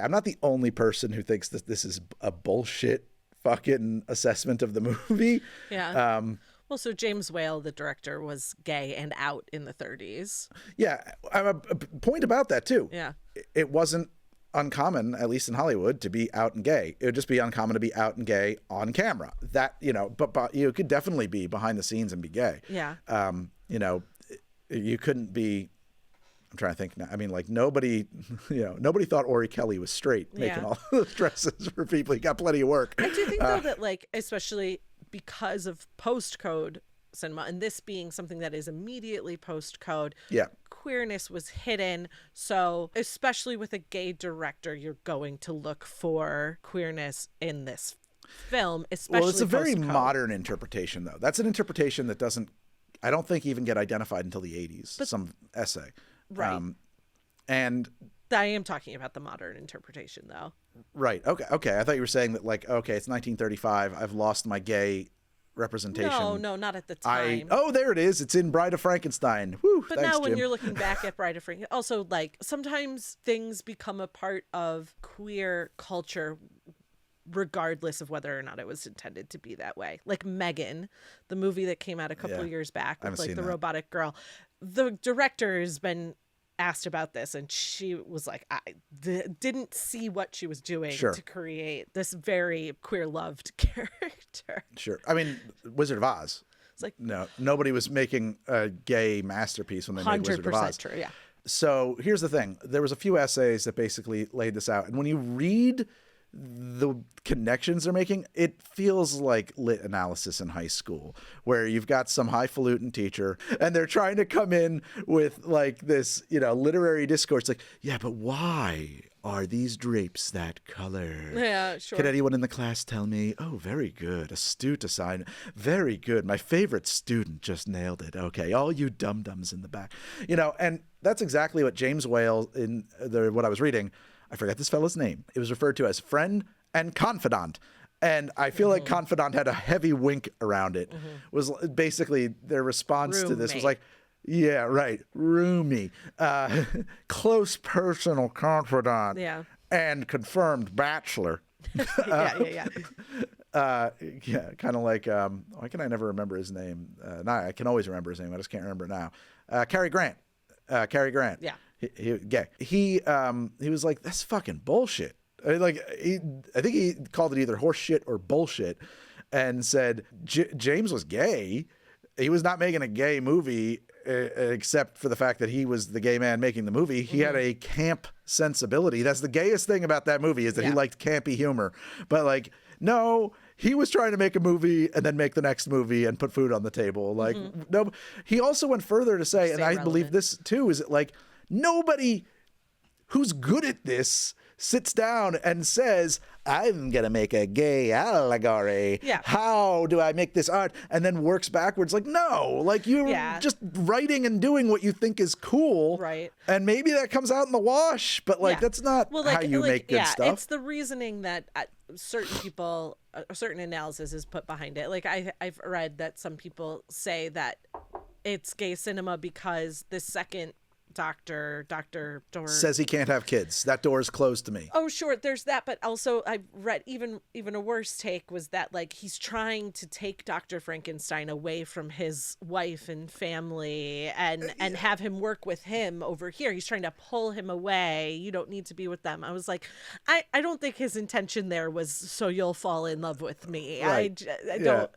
not the only person who thinks that this is a bullshit fucking assessment of the movie. Yeah. Well, so James Whale, the director, was gay and out in the 30s. Yeah. A point about that too. Yeah. It wasn't uncommon, at least in Hollywood, to be out and gay. It would just be uncommon to be out and gay on camera. That, but you could definitely be behind the scenes and be gay. Yeah. You couldn't be. I'm trying to think now. I mean, like nobody thought Ori Kelly was straight making all those dresses for people. He got plenty of work. I do think though that, like, especially because of post-code cinema, and this being something that is immediately post-code, queerness was hidden. So especially with a gay director, you're going to look for queerness in this film, especially well, it's a very post-code. modern interpretation, though. That's an interpretation that doesn't, I don't think, even get identified until the 80s. But, some essay. Right. And I am talking about the modern interpretation, though. Right. Okay. I thought you were saying that, like, okay, it's 1935. I've lost my gay representation. No, not at the time. There it is. It's in Bride of Frankenstein. Whew, but thanks, now when Jim. you're looking back at Bride of Frankenstein, also, like, sometimes things become a part of queer culture regardless of whether or not it was intended to be that way. Like Megan, the movie that came out a couple years back with, like, the robotic girl. The director has been asked about this, and she was like, I didn't see what she was doing to create this very queer-loved character. Sure. I mean, Wizard of Oz. It's like, no, nobody was making a gay masterpiece when they made Wizard of Oz. 100% true, yeah. So here's the thing. There was a few essays that basically laid this out. And when you read the connections they're making, it feels like lit analysis in high school, where you've got some highfalutin teacher and they're trying to come in with, like, this, literary discourse. Like, yeah, but why are these drapes that color? Yeah, sure. Can anyone in the class tell me? Oh, very good. Astute assignment. Very good. My favorite student just nailed it. Okay. All you dum-dums in the back. And that's exactly what James Whale, in what I was reading, I forgot this fellow's name. It was referred to as friend and confidant. And I feel like confidant had a heavy wink around it. Was basically their response to this was like, yeah, right, roomie, close personal confidant, and confirmed bachelor. Yeah. Kind of like, why can I never remember his name? I can always remember his name. I just can't remember now. Cary Grant. Yeah. He gay. He was like, that's fucking bullshit. I think he called it either horse shit or bullshit, and said James was gay. He was not making a gay movie except for the fact that he was the gay man making the movie. He had a camp sensibility. That's the gayest thing about that movie, is that he liked campy humor. But, like, no, he was trying to make a movie and then make the next movie and put food on the table. Like, no. He also went further to say, and I believe this too, is that, like, nobody who's good at this sits down and says, I'm going to make a gay allegory. Yeah. How do I make this art? And then works backwards. Like, no, like, you're just writing and doing what you think is cool. Right. And maybe that comes out in the wash, but, like, that's not how you make good stuff. It's the reasoning that certain people, a certain analysis is put behind it. Like, I've read that some people say that it's gay cinema because the second Dr. Door says he can't have kids. That door is closed to me. Oh, sure. There's that. But also I read even a worse take was that, like, he's trying to take Dr. Frankenstein away from his wife and family and have him work with him over here. He's trying to pull him away. You don't need to be with them. I was like, I don't think his intention there was so you'll fall in love with me. Right.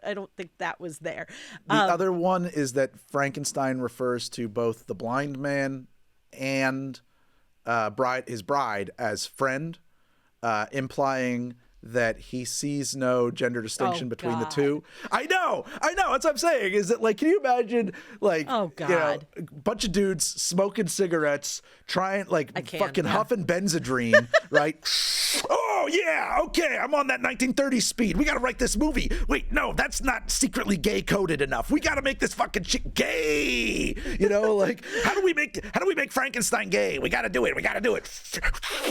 I don't think that was there. The other one is that Frankenstein refers to both the blind man and his bride as friend, implying that he sees no gender distinction between the God. two. I know. That's what I'm saying. Is that like, can you imagine like, Oh, God. a bunch of dudes smoking cigarettes, trying like fucking huffing Benzedrine, right? Oh yeah, okay, I'm on that 1930s speed. We got to write this movie. Wait, no, that's not secretly gay coded enough. We got to make this fucking shit gay. You know, like how do we make Frankenstein gay? We got to do it.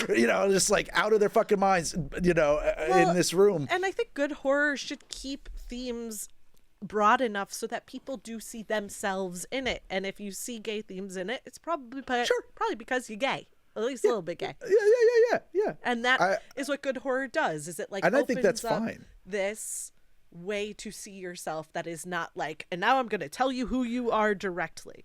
You know, just like out of their fucking minds. You know. In this room. And I think good horror should keep themes broad enough so that people do see themselves in it. And if you see gay themes in it, it's probably because you're gay. At least a little bit gay. Yeah. And that is what good horror does. Is it like and I think that's opens up fine. This way to see yourself that is not like, and now I'm going to tell you who you are directly.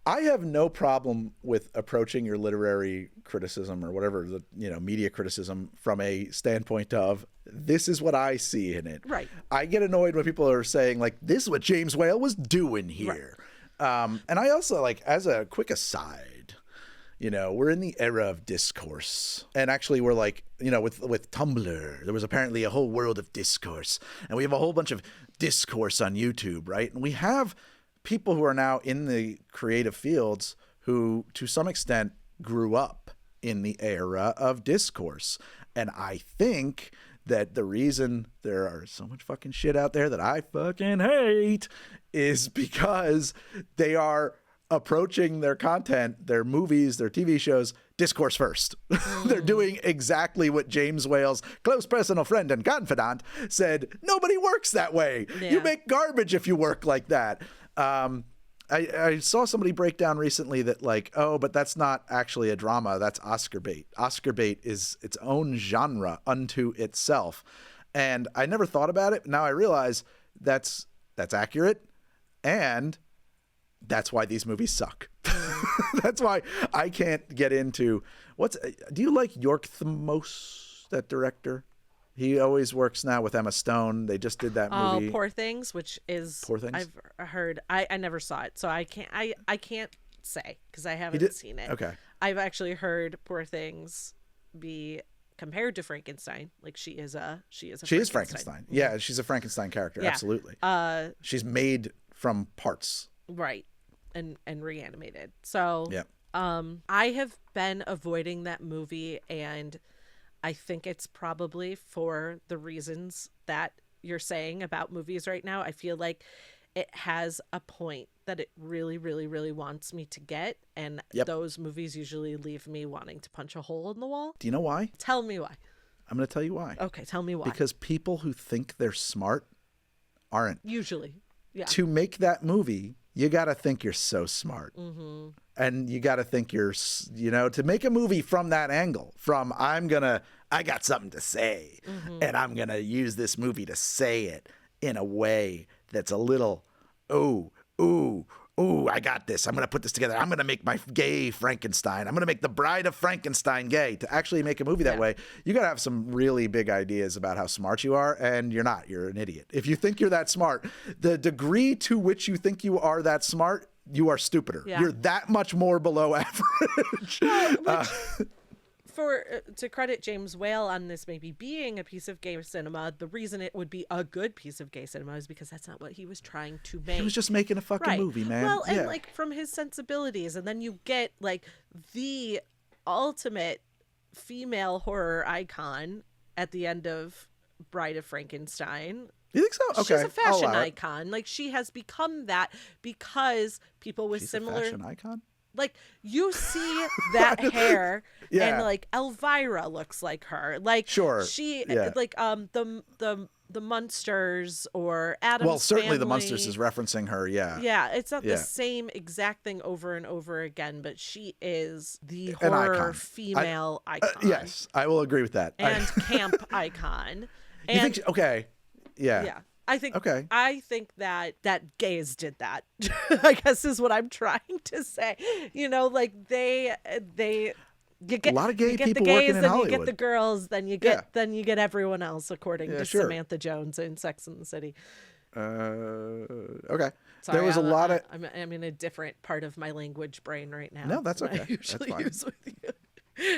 I have no problem with approaching your literary criticism or whatever, media criticism from a standpoint of this is what I see in it. Right. I get annoyed when people are saying like, this is what James Whale was doing here. Right. And I also like, as a quick aside, we're in the era of discourse. And actually we're like, with Tumblr, there was apparently a whole world of discourse. And we have a whole bunch of discourse on YouTube, right? And we have people who are now in the creative fields who, to some extent, grew up in the era of discourse. And I think that the reason there are so much fucking shit out there that I fucking hate is because they are approaching their content, their movies, their TV shows, discourse first. They're doing exactly what James Whale's close personal friend and confidant said, nobody works that way. Yeah. You make garbage if you work like that. I saw somebody break down recently that like, oh, but that's not actually a drama. That's Oscar bait. Oscar bait is its own genre unto itself. And I never thought about it. Now I realize that's accurate. And that's why these movies suck. That's why I can't get into do you like York Thamos, that director? He always works now with Emma Stone. They just did that movie. Oh, Poor Things, which is Poor Things? I've heard. I never saw it, so I can't say because I haven't seen it. Okay. I've actually heard Poor Things be compared to Frankenstein. Like she is Frankenstein. Yeah, she's a Frankenstein character. Yeah. Absolutely. She's made from parts. Right. And reanimated. So yeah. I have been avoiding that movie, and I think it's probably for the reasons that you're saying about movies right now. I feel like it has a point that it really, really, really wants me to get. And those movies usually leave me wanting to punch a hole in the wall. Do you know why? Tell me why. I'm going to tell you why. Okay, tell me why. Because people who think they're smart aren't. Usually, yeah. To make that movie, you got to think you're so smart. Mm-hmm. And you got to think you're, to make a movie from that angle, from I got something to say, and I'm going to use this movie to say it in a way that's a little, I got this. I'm going to put this together. I'm going to make my gay Frankenstein. I'm going to make the Bride of Frankenstein gay. To actually make a movie that way, you got to have some really big ideas about how smart you are, and you're not. You're an idiot. If you think you're that smart, the degree to which you think you are that smart, you are stupider. Yeah. You're that much more below average. To credit James Whale on this maybe being a piece of gay cinema, the reason it would be a good piece of gay cinema is because that's not what he was trying to make. He was just making a fucking movie, man. Well, and like from his sensibilities, and then you get like the ultimate female horror icon at the end of Bride of Frankenstein. You think so? Okay. She's a fashion icon. Like she has become that because people with similar. She's a fashion icon? Like you see that hair, and like Elvira looks like her. Like she like the Munsters or Addams. Well, certainly Family. the Munsters is referencing her. Yeah. Yeah, it's not the same exact thing over and over again, but she is the horror female icon. Yes, I will agree with that. And camp icon. You think? Okay. Yeah. Yeah. I think that gays did that. I guess is what I'm trying to say. Like you get a lot of gay people the gays, working in then Hollywood. You get the girls, then you get everyone else, according to sure. Samantha Jones in Sex and the City. Okay. Sorry, there was a lot of. I'm in a different part of my language brain right now. No, that's okay. I usually that's fine. use with you.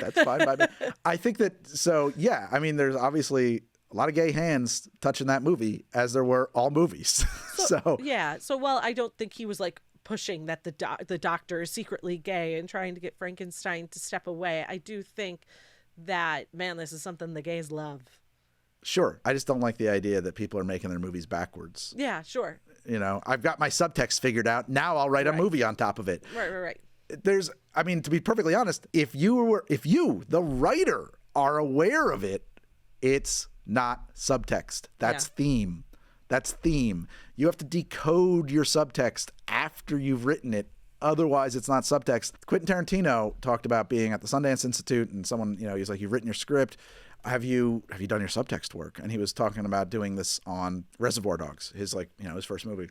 That's fine by me. I think that, so yeah, I mean, there's obviously a lot of gay hands touching that movie, as there were all movies. So yeah. So while I don't think he was like pushing that the doctor is secretly gay and trying to get Frankenstein to step away, I do think that, man, this is something the gays love. sure, I just don't like the idea that people are making their movies backwards. Yeah, sure. You know, I've got my subtext figured out. Now I'll write a movie on top of it. Right. There's, I mean, to be perfectly honest, if you, the writer, are aware of it, it's not subtext. That's theme. That's theme. You have to decode your subtext after you've written it. Otherwise, it's not subtext. Quentin Tarantino talked about being at the Sundance Institute, and someone, you know, he's like, "You've written your script. Have you done your subtext work?" And he was talking about doing this on Reservoir Dogs, his, like, you know, his first movie.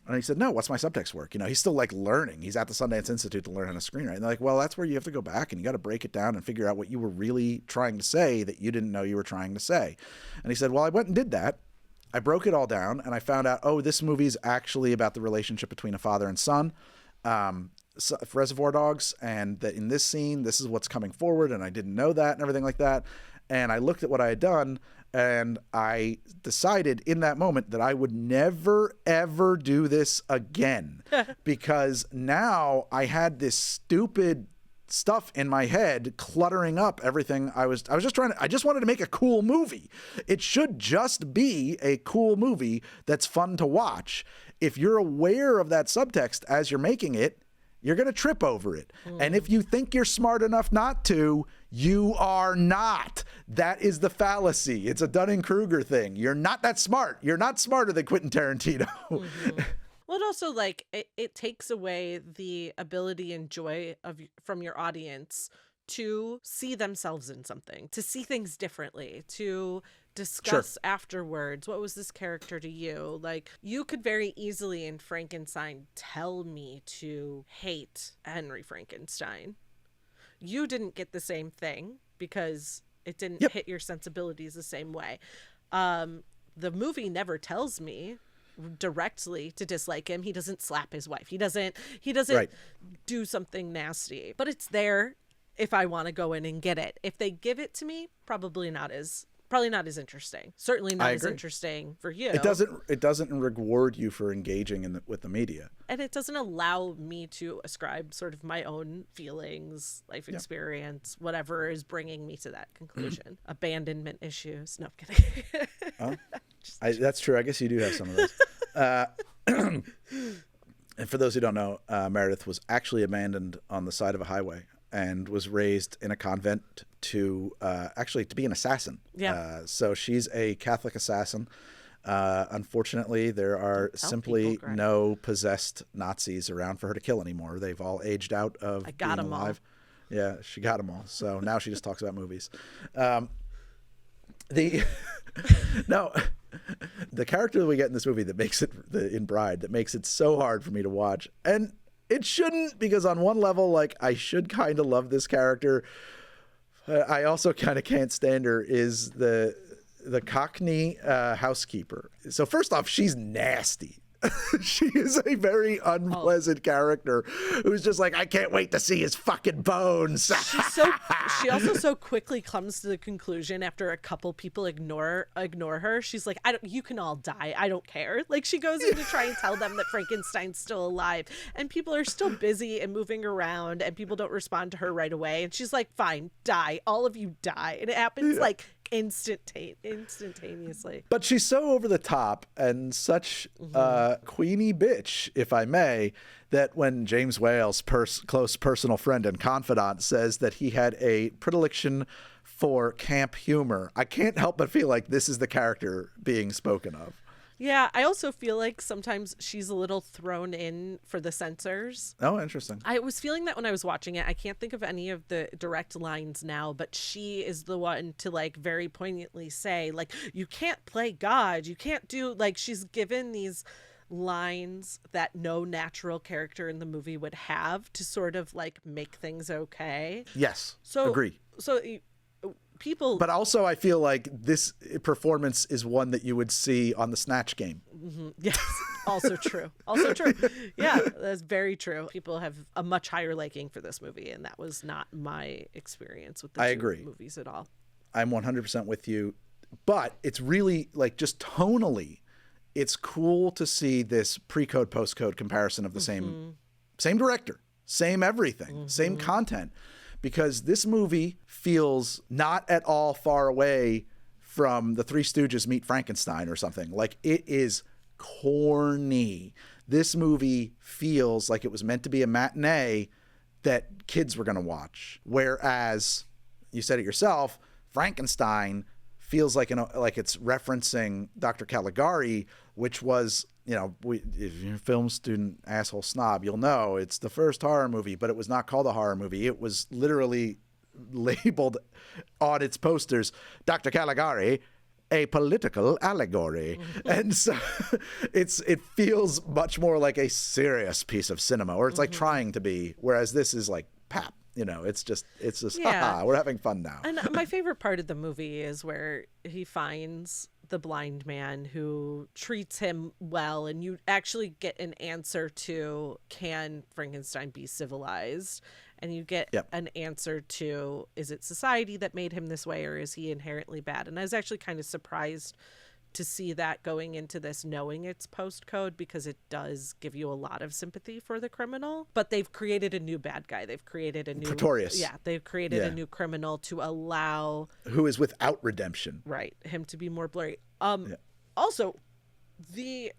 And he said, "No, what's my subtext work?" You know, he's still like learning. He's at the Sundance Institute to learn how to screenwrite. And they're like, "Well, that's where you have to go back and you got to break it down and figure out what you were really trying to say that you didn't know you were trying to say." And he said, "Well, I went and did that. I broke it all down and I found out, oh, this movie's actually about the relationship between a father and son, Reservoir Dogs, and that in this scene, this is what's coming forward, and I didn't know that," and everything like that. And I looked at what I had done, and I decided in that moment that I would never, ever do this again, because now I had this stupid stuff in my head cluttering up everything. I just wanted to make a cool movie. It should just be a cool movie that's fun to watch. If you're aware of that subtext as you're making it, you're going to trip over it. And if you think you're smart enough not to, you are not. That is the fallacy. It's a Dunning-Kruger thing. You're not that smart. You're not smarter than Quentin Tarantino. Well, it also, like, it takes away the ability and joy from your audience to see themselves in something, to see things differently, to discuss afterwards, what was this character to you? Like, you could very easily in Frankenstein tell me to hate Henry Frankenstein. You didn't get the same thing because it didn't hit your sensibilities the same way. The movie never tells me directly to dislike him. He doesn't slap his wife. He doesn't do something nasty, but it's there if I want to go in and get it. If they give it to me, probably not as interesting. Certainly not as interesting for you. It doesn't reward you for engaging with the media. And it doesn't allow me to ascribe sort of my own feelings, life experience, whatever is bringing me to that conclusion. Abandonment issues. No, I'm kidding. That's true. I guess you do have some of those. And for those who don't know, Meredith was actually abandoned on the side of a highway and was raised in a convent to be an assassin. Yeah. So she's a Catholic assassin. Unfortunately, there are simply no possessed Nazis around for her to kill anymore. They've all aged out of being alive. All. Yeah, she got them all. So now she just talks about movies. The character that we get in this movie that makes it in Bride, that makes it so hard for me to watch, and it shouldn't, because on one level, like, I should kind of love this character. I also kind of can't stand her, is the Cockney housekeeper. So first off, she's nasty. She is a very unpleasant character who's just like, I can't wait to see his fucking bones. She also so quickly comes to the conclusion after a couple people ignore her. She's like, you can all die. I don't care. Like, she goes in to try and tell them that Frankenstein's still alive, and people are still busy and moving around, and people don't respond to her right away. And she's like, fine, die. All of you die. And it happens like instantaneously. But she's so over the top and such a queenie bitch, if I may, that when James Whale's close personal friend and confidant says that he had a predilection for camp humor, I can't help but feel like this is the character being spoken of. Yeah, I also feel like sometimes she's a little thrown in for the censors. Oh, interesting. I was feeling that when I was watching it. I can't think of any of the direct lines now, but she is the one to, like, very poignantly say, like, you can't play God. You can't do, like, she's given these lines that no natural character in the movie would have to sort of, like, make things okay. Yes, agree. So people, but also I feel like this performance is one that you would see on the Snatch Game. Yes. Also true. Also true. Yeah, that's very true. People have a much higher liking for this movie, and that was not my experience with the two agree. movies at all. I'm 100% with you. But it's really, like, just tonally, it's cool to see this pre-code, post-code comparison of the same director, same everything, same content. Because this movie feels not at all far away from the Three Stooges meet Frankenstein or something. Like, it is corny. This movie feels like it was meant to be a matinee that kids were going to watch. Whereas, you said it yourself, Frankenstein feels like it's referencing Dr. Caligari, which was, if you're a film student asshole snob, you'll know it's the first horror movie, but it was not called a horror movie. It was literally labeled on its posters, Dr. Caligari, a political allegory. And so it feels much more like a serious piece of cinema, or it's like trying to be, whereas this is like pap. It's just, haha, we're having fun now. And my favorite part of the movie is where he finds the blind man who treats him well, and you actually get an answer to, can Frankenstein be civilized? And you get an answer to, is it society that made him this way, or is he inherently bad? And I was actually kind of surprised to see that going into this, knowing it's postcode, because it does give you a lot of sympathy for the criminal. But they've created a new bad guy. They've created a new Pretorius. Yeah, they've created a new criminal to allow, who is without redemption. Right, him to be more blurry. Also, the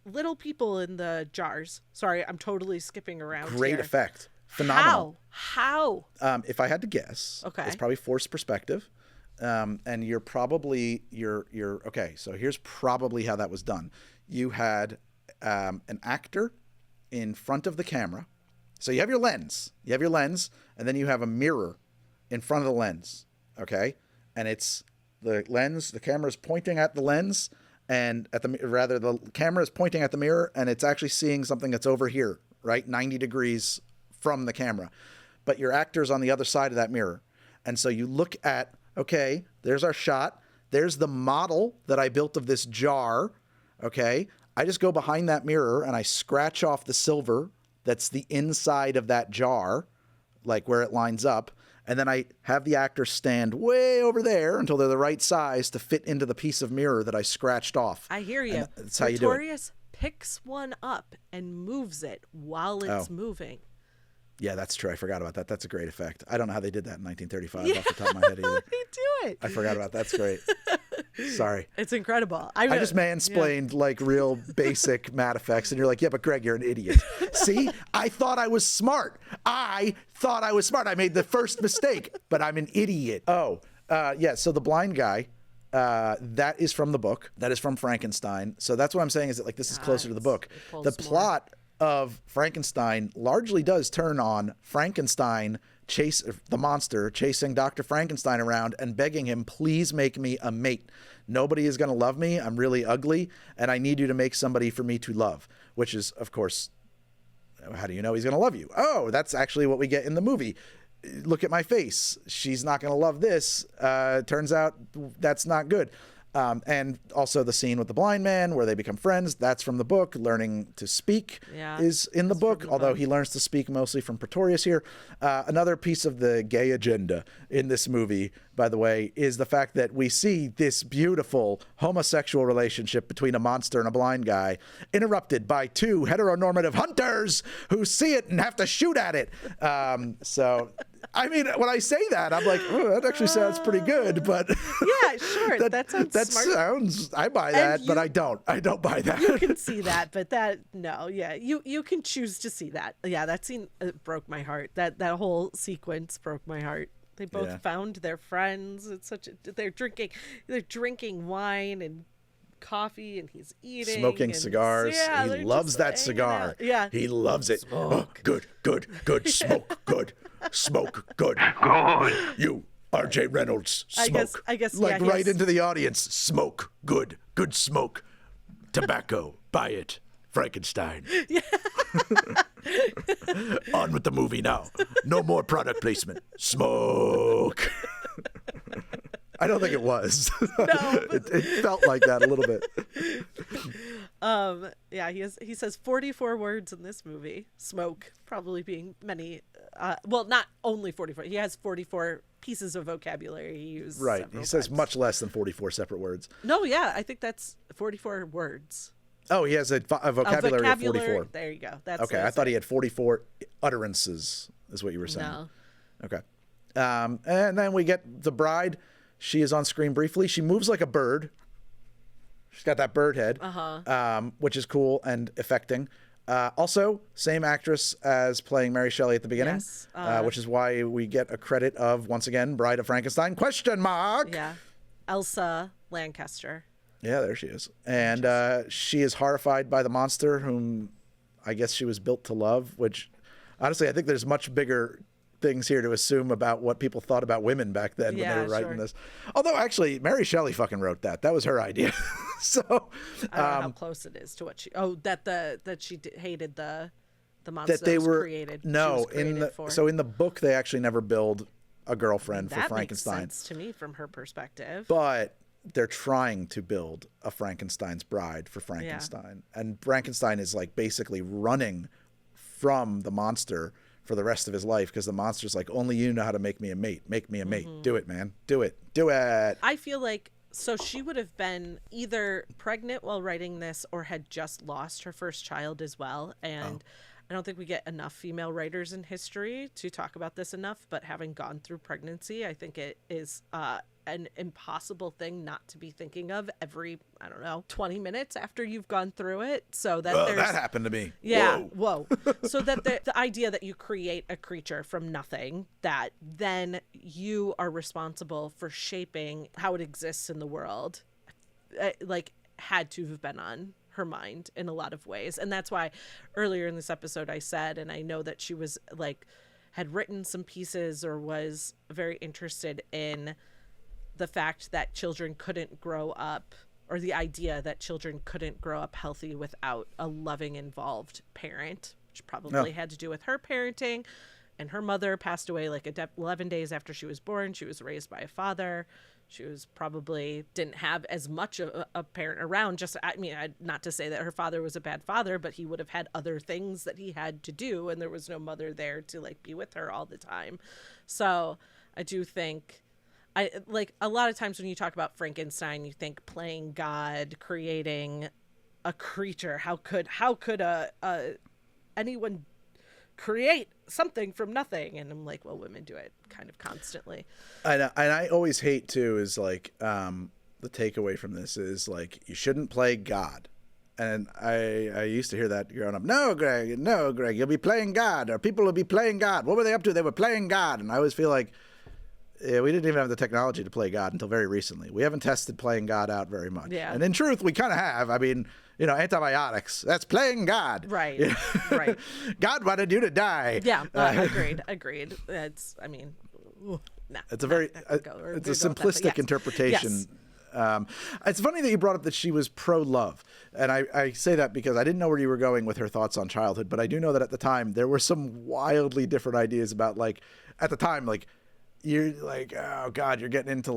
little people in the jars. Sorry, I'm totally skipping around. Great here. effect. Phenomenal. How? If I had to guess, it's probably forced perspective. And you're okay. So here's probably how that was done. You had an actor in front of the camera. So you have your lens, and then you have a mirror in front of the lens. Okay. And it's the lens, the camera is pointing at the lens, and the camera is pointing at the mirror, and it's actually seeing something that's over here, right? 90 degrees from the camera, but your actor's on the other side of that mirror. And so you look at, okay, there's our shot. There's the model that I built of this jar. Okay. I just go behind that mirror and I scratch off the silver that's the inside of that jar, like where it lines up. And then I have the actor stand way over there until they're the right size to fit into the piece of mirror that I scratched off. I hear you. And that's how you do it. Pretorius picks one up and moves it while it's moving. Yeah, that's true. I forgot about that. That's a great effect. I don't know how they did that in 1935 off the top of my head either. They do it. I forgot about that. That's great. Sorry. It's incredible. I just mansplained like real basic math effects, and you're like, yeah, but Greg, you're an idiot. See, I thought I was smart. I made the first mistake, but I'm an idiot. So the blind guy, that is from the book. That is from Frankenstein. So that's what I'm saying, is that like this is closer to the book. The plot of Frankenstein largely does turn on Frankenstein the monster chasing Dr. Frankenstein around and begging him, please make me a mate. Nobody is going to love me. I'm really ugly, and I need you to make somebody for me to love, which is, of course, how do you know he's going to love you? Oh, that's actually what we get in the movie. Look at my face. She's not going to love this. Turns out that's not good. And also the scene with the blind man where they become friends. That's from the book. Learning to speak is in the book, although he learns to speak mostly from Pretorius here. Another piece of the gay agenda in this movie, by the way, is the fact that we see this beautiful homosexual relationship between a monster and a blind guy interrupted by two heteronormative hunters who see it and have to shoot at it. I mean, when I say that, I'm like, oh, that actually sounds pretty good, but yeah, sure, that sounds smart. Sounds. I buy that, but I don't. I don't buy that. You can see that, but you can choose to see that. Yeah, that scene broke my heart. That whole sequence broke my heart. They both found their friends. It's they're drinking wine and coffee, and he's eating, smoking cigars. He loves that cigar. Yeah, he loves it. Oh, good. Smoke good. You, R.J. Reynolds, smoke. I guess like right into the audience. Smoke good smoke. Tobacco, buy it. Frankenstein. Yeah. On with the movie now. No more product placement. Smoke. I don't think it was. No. It felt like that a little bit. Yeah, he says 44 words in this movie. Smoke probably being many. Well, not only 44. He has 44 pieces of vocabulary he used. Right. He says times. much less than 44 separate words. No, yeah, I think that's 44 words. Oh, he has a vocabulary of 44. There you go. That's Okay, I thought he had 44 utterances, is what you were saying. No. Okay. And then we get the bride. She is on screen briefly. She moves like a bird. She's got that bird head, which is cool and affecting. Also, same actress as playing Mary Shelley at the beginning, Yes, which is why we get a credit of, once again, Bride of Frankenstein, question mark. Yeah. Elsa Lancaster. Yeah, there she is. And she is horrified by the monster, whom I guess she was built to love, which, honestly, I think there's much bigger things here to assume about what people thought about women back then when they were writing this. Although, actually, Mary Shelley fucking wrote that. That was her idea. So I don't know how close it is to what she... Oh, that she hated the monster that they were created. No, in the book, they actually never build a girlfriend for That Frankenstein. makes sense to me from her perspective. But they're trying to build a Frankenstein's bride for Frankenstein. Yeah. And Frankenstein is like basically running from the monster for the rest of his life because the monster's like, only you know how to make me a mate. Make me a mate. Do it, man. Do it. Do it. I feel like, so she would have been either pregnant while writing this or had just lost her first child as well. And I don't think we get enough female writers in history to talk about this enough, but having gone through pregnancy, I think it is an impossible thing not to be thinking of every, 20 minutes after you've gone through it. So that that happened to me. Yeah. Whoa. So that the idea that you create a creature from nothing, that then you are responsible for shaping how it exists in the world, had to have been on her mind in a lot of ways. And that's why earlier in this episode I said, and I know that she was had written some pieces or was very interested in the fact that children couldn't grow up, or the idea that children couldn't grow up healthy without a loving, involved parent, which probably had to do with her parenting. And her mother passed away 11 days after she was born. She was raised by a father. She was probably didn't have as much of a parent around. Not to say that her father was a bad father, but he would have had other things that he had to do, and there was no mother there to be with her all the time. So I do think, a lot of times when you talk about Frankenstein, you think playing God, creating a creature. How could anyone create something from nothing? And I'm like, well, women do it kind of constantly. And I always hate too is the takeaway from this is you shouldn't play God. And I used to hear that growing up. No, Greg, you'll be playing God, or people will be playing God. What were they up to? They were playing God. And I always feel like, yeah, we didn't even have the technology to play God until very recently. We haven't tested playing God out very much. Yeah. And in truth, we kind of have. I mean, antibiotics, that's playing God. Right. Right. God wanted you to die. Yeah. Agreed. It's a simplistic interpretation. Yes. It's funny that you brought up that she was pro-love. And I say that because I didn't know where you were going with her thoughts on childhood, but I do know that at the time there were some wildly different ideas about at the time, you're oh God, you're getting into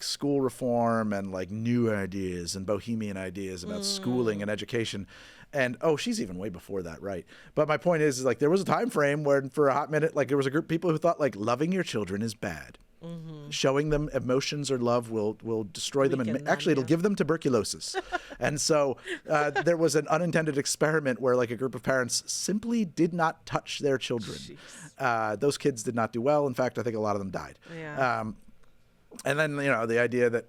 school reform and new ideas and bohemian ideas about schooling and education. And she's even way before that, right? But my point is there was a time frame where for a hot minute there was a group of people who thought loving your children is bad. Mm-hmm. Showing them emotions or love will destroy them, and actually it'll give them tuberculosis. And so there was an unintended experiment where a group of parents simply did not touch their children. Those kids did not do well. In fact, I think a lot of them died. Yeah. And then the idea that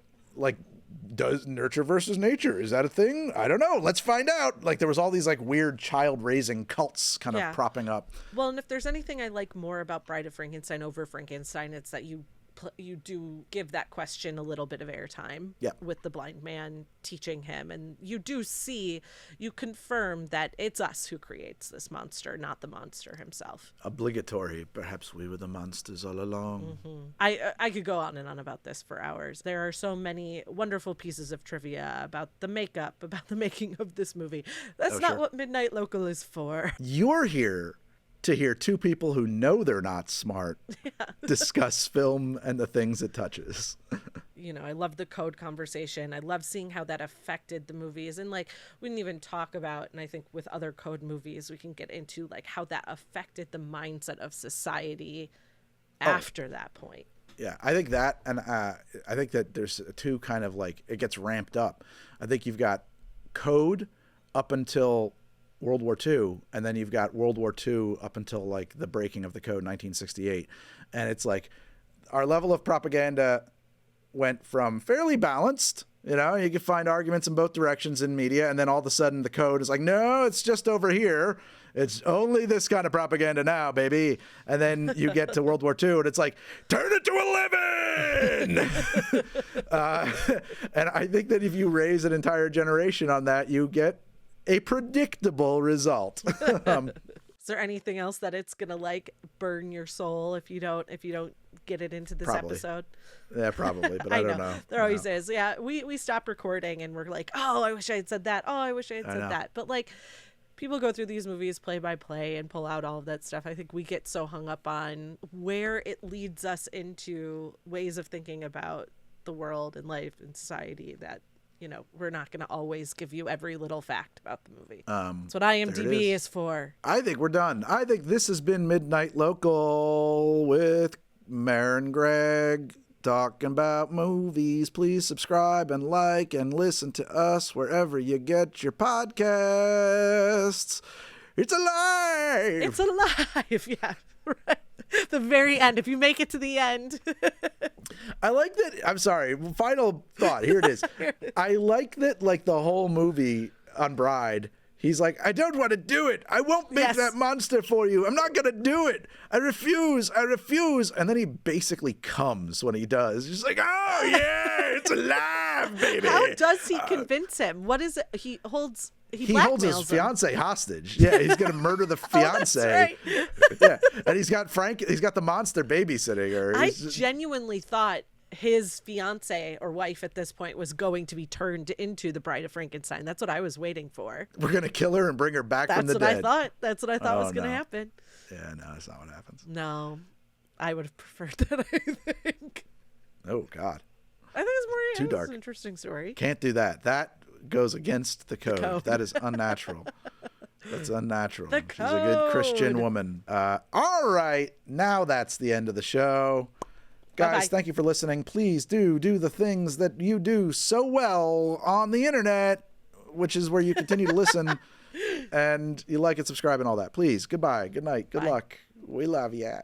does nurture versus nature, is that a thing? I don't know. Let's find out. There was all these weird child raising cults kind of propping up. Well, and if there's anything I like more about Bride of Frankenstein over Frankenstein, it's that you do give that question a little bit of airtime with the blind man teaching him, and you confirm that it's us who creates this monster, not the monster himself. Obligatory. Perhaps we were the monsters all along. Mm-hmm. I could go on and on about this for hours. There are so many wonderful pieces of trivia about the makeup, about the making of this movie. That's not what Midnight Local is for. You're here to hear two people who know they're not smart discuss film and the things it touches. I love the code conversation. I love seeing how that affected the movies. And like, we didn't even talk about, and I think with other code movies, we can get into like how that affected the mindset of society after that point. Yeah, I think that, and I think that there's two kind of like, it gets ramped up. I think you've got code up until World War II, and then you've got World War II up until like the breaking of the code in 1968. And it's like our level of propaganda went from fairly balanced, you can find arguments in both directions in media, and then all of a sudden the code is like, no, it's just over here. It's only this kind of propaganda now, baby. And then you get to World War II, and it's like, turn it to 11! And I think that if you raise an entire generation on that, you get a predictable result. Is there anything else that it's gonna like burn your soul if you don't get it into this episode? Yeah, probably, but I don't know. There always is. Yeah, we stopped recording and we're like, oh, I wish I had said that. Oh, I wish I had said that. But like, people go through these movies play by play and pull out all of that stuff. I think we get so hung up on where it leads us into ways of thinking about the world and life and society that, we're not going to always give you every little fact about the movie. That's what IMDb is for. I think we're done. I think this has been Midnight Local with Mare and Greg talking about movies. Please subscribe and like and listen to us wherever you get your podcasts. It's alive. It's alive. Yeah. Right. The very end. If you make it to the end. I like that. I'm sorry. Final thought. Here it is. I like that, like, the whole movie on Bride, he's like, I don't want to do it. I won't make that monster for you. I'm not going to do it. I refuse. And then he basically comes when he does. He's like, oh, yeah, it's alive, baby. How does he convince him? What is it? He holds his fiance hostage. Yeah, he's going to murder the fiance. That's right. Yeah, and he's got the monster babysitting her. I genuinely thought his fiance or wife at this point was going to be turned into the Bride of Frankenstein. That's what I was waiting for. We're going to kill her and bring her back from the dead. That's what I thought was going to happen. Yeah, no, that's not what happens. No, I would have preferred that, I think. Oh, God. I think it's more too dark. It's an interesting story. Can't do that. That goes against the code. That is unnatural. That's unnatural. She's a good Christian woman. All right. Now that's the end of the show. Guys, Bye-bye. Thank you for listening. Please do the things that you do so well on the internet, which is where you continue to listen and you like and subscribe and all that. Please. Goodbye. Good night. Good luck. We love ya.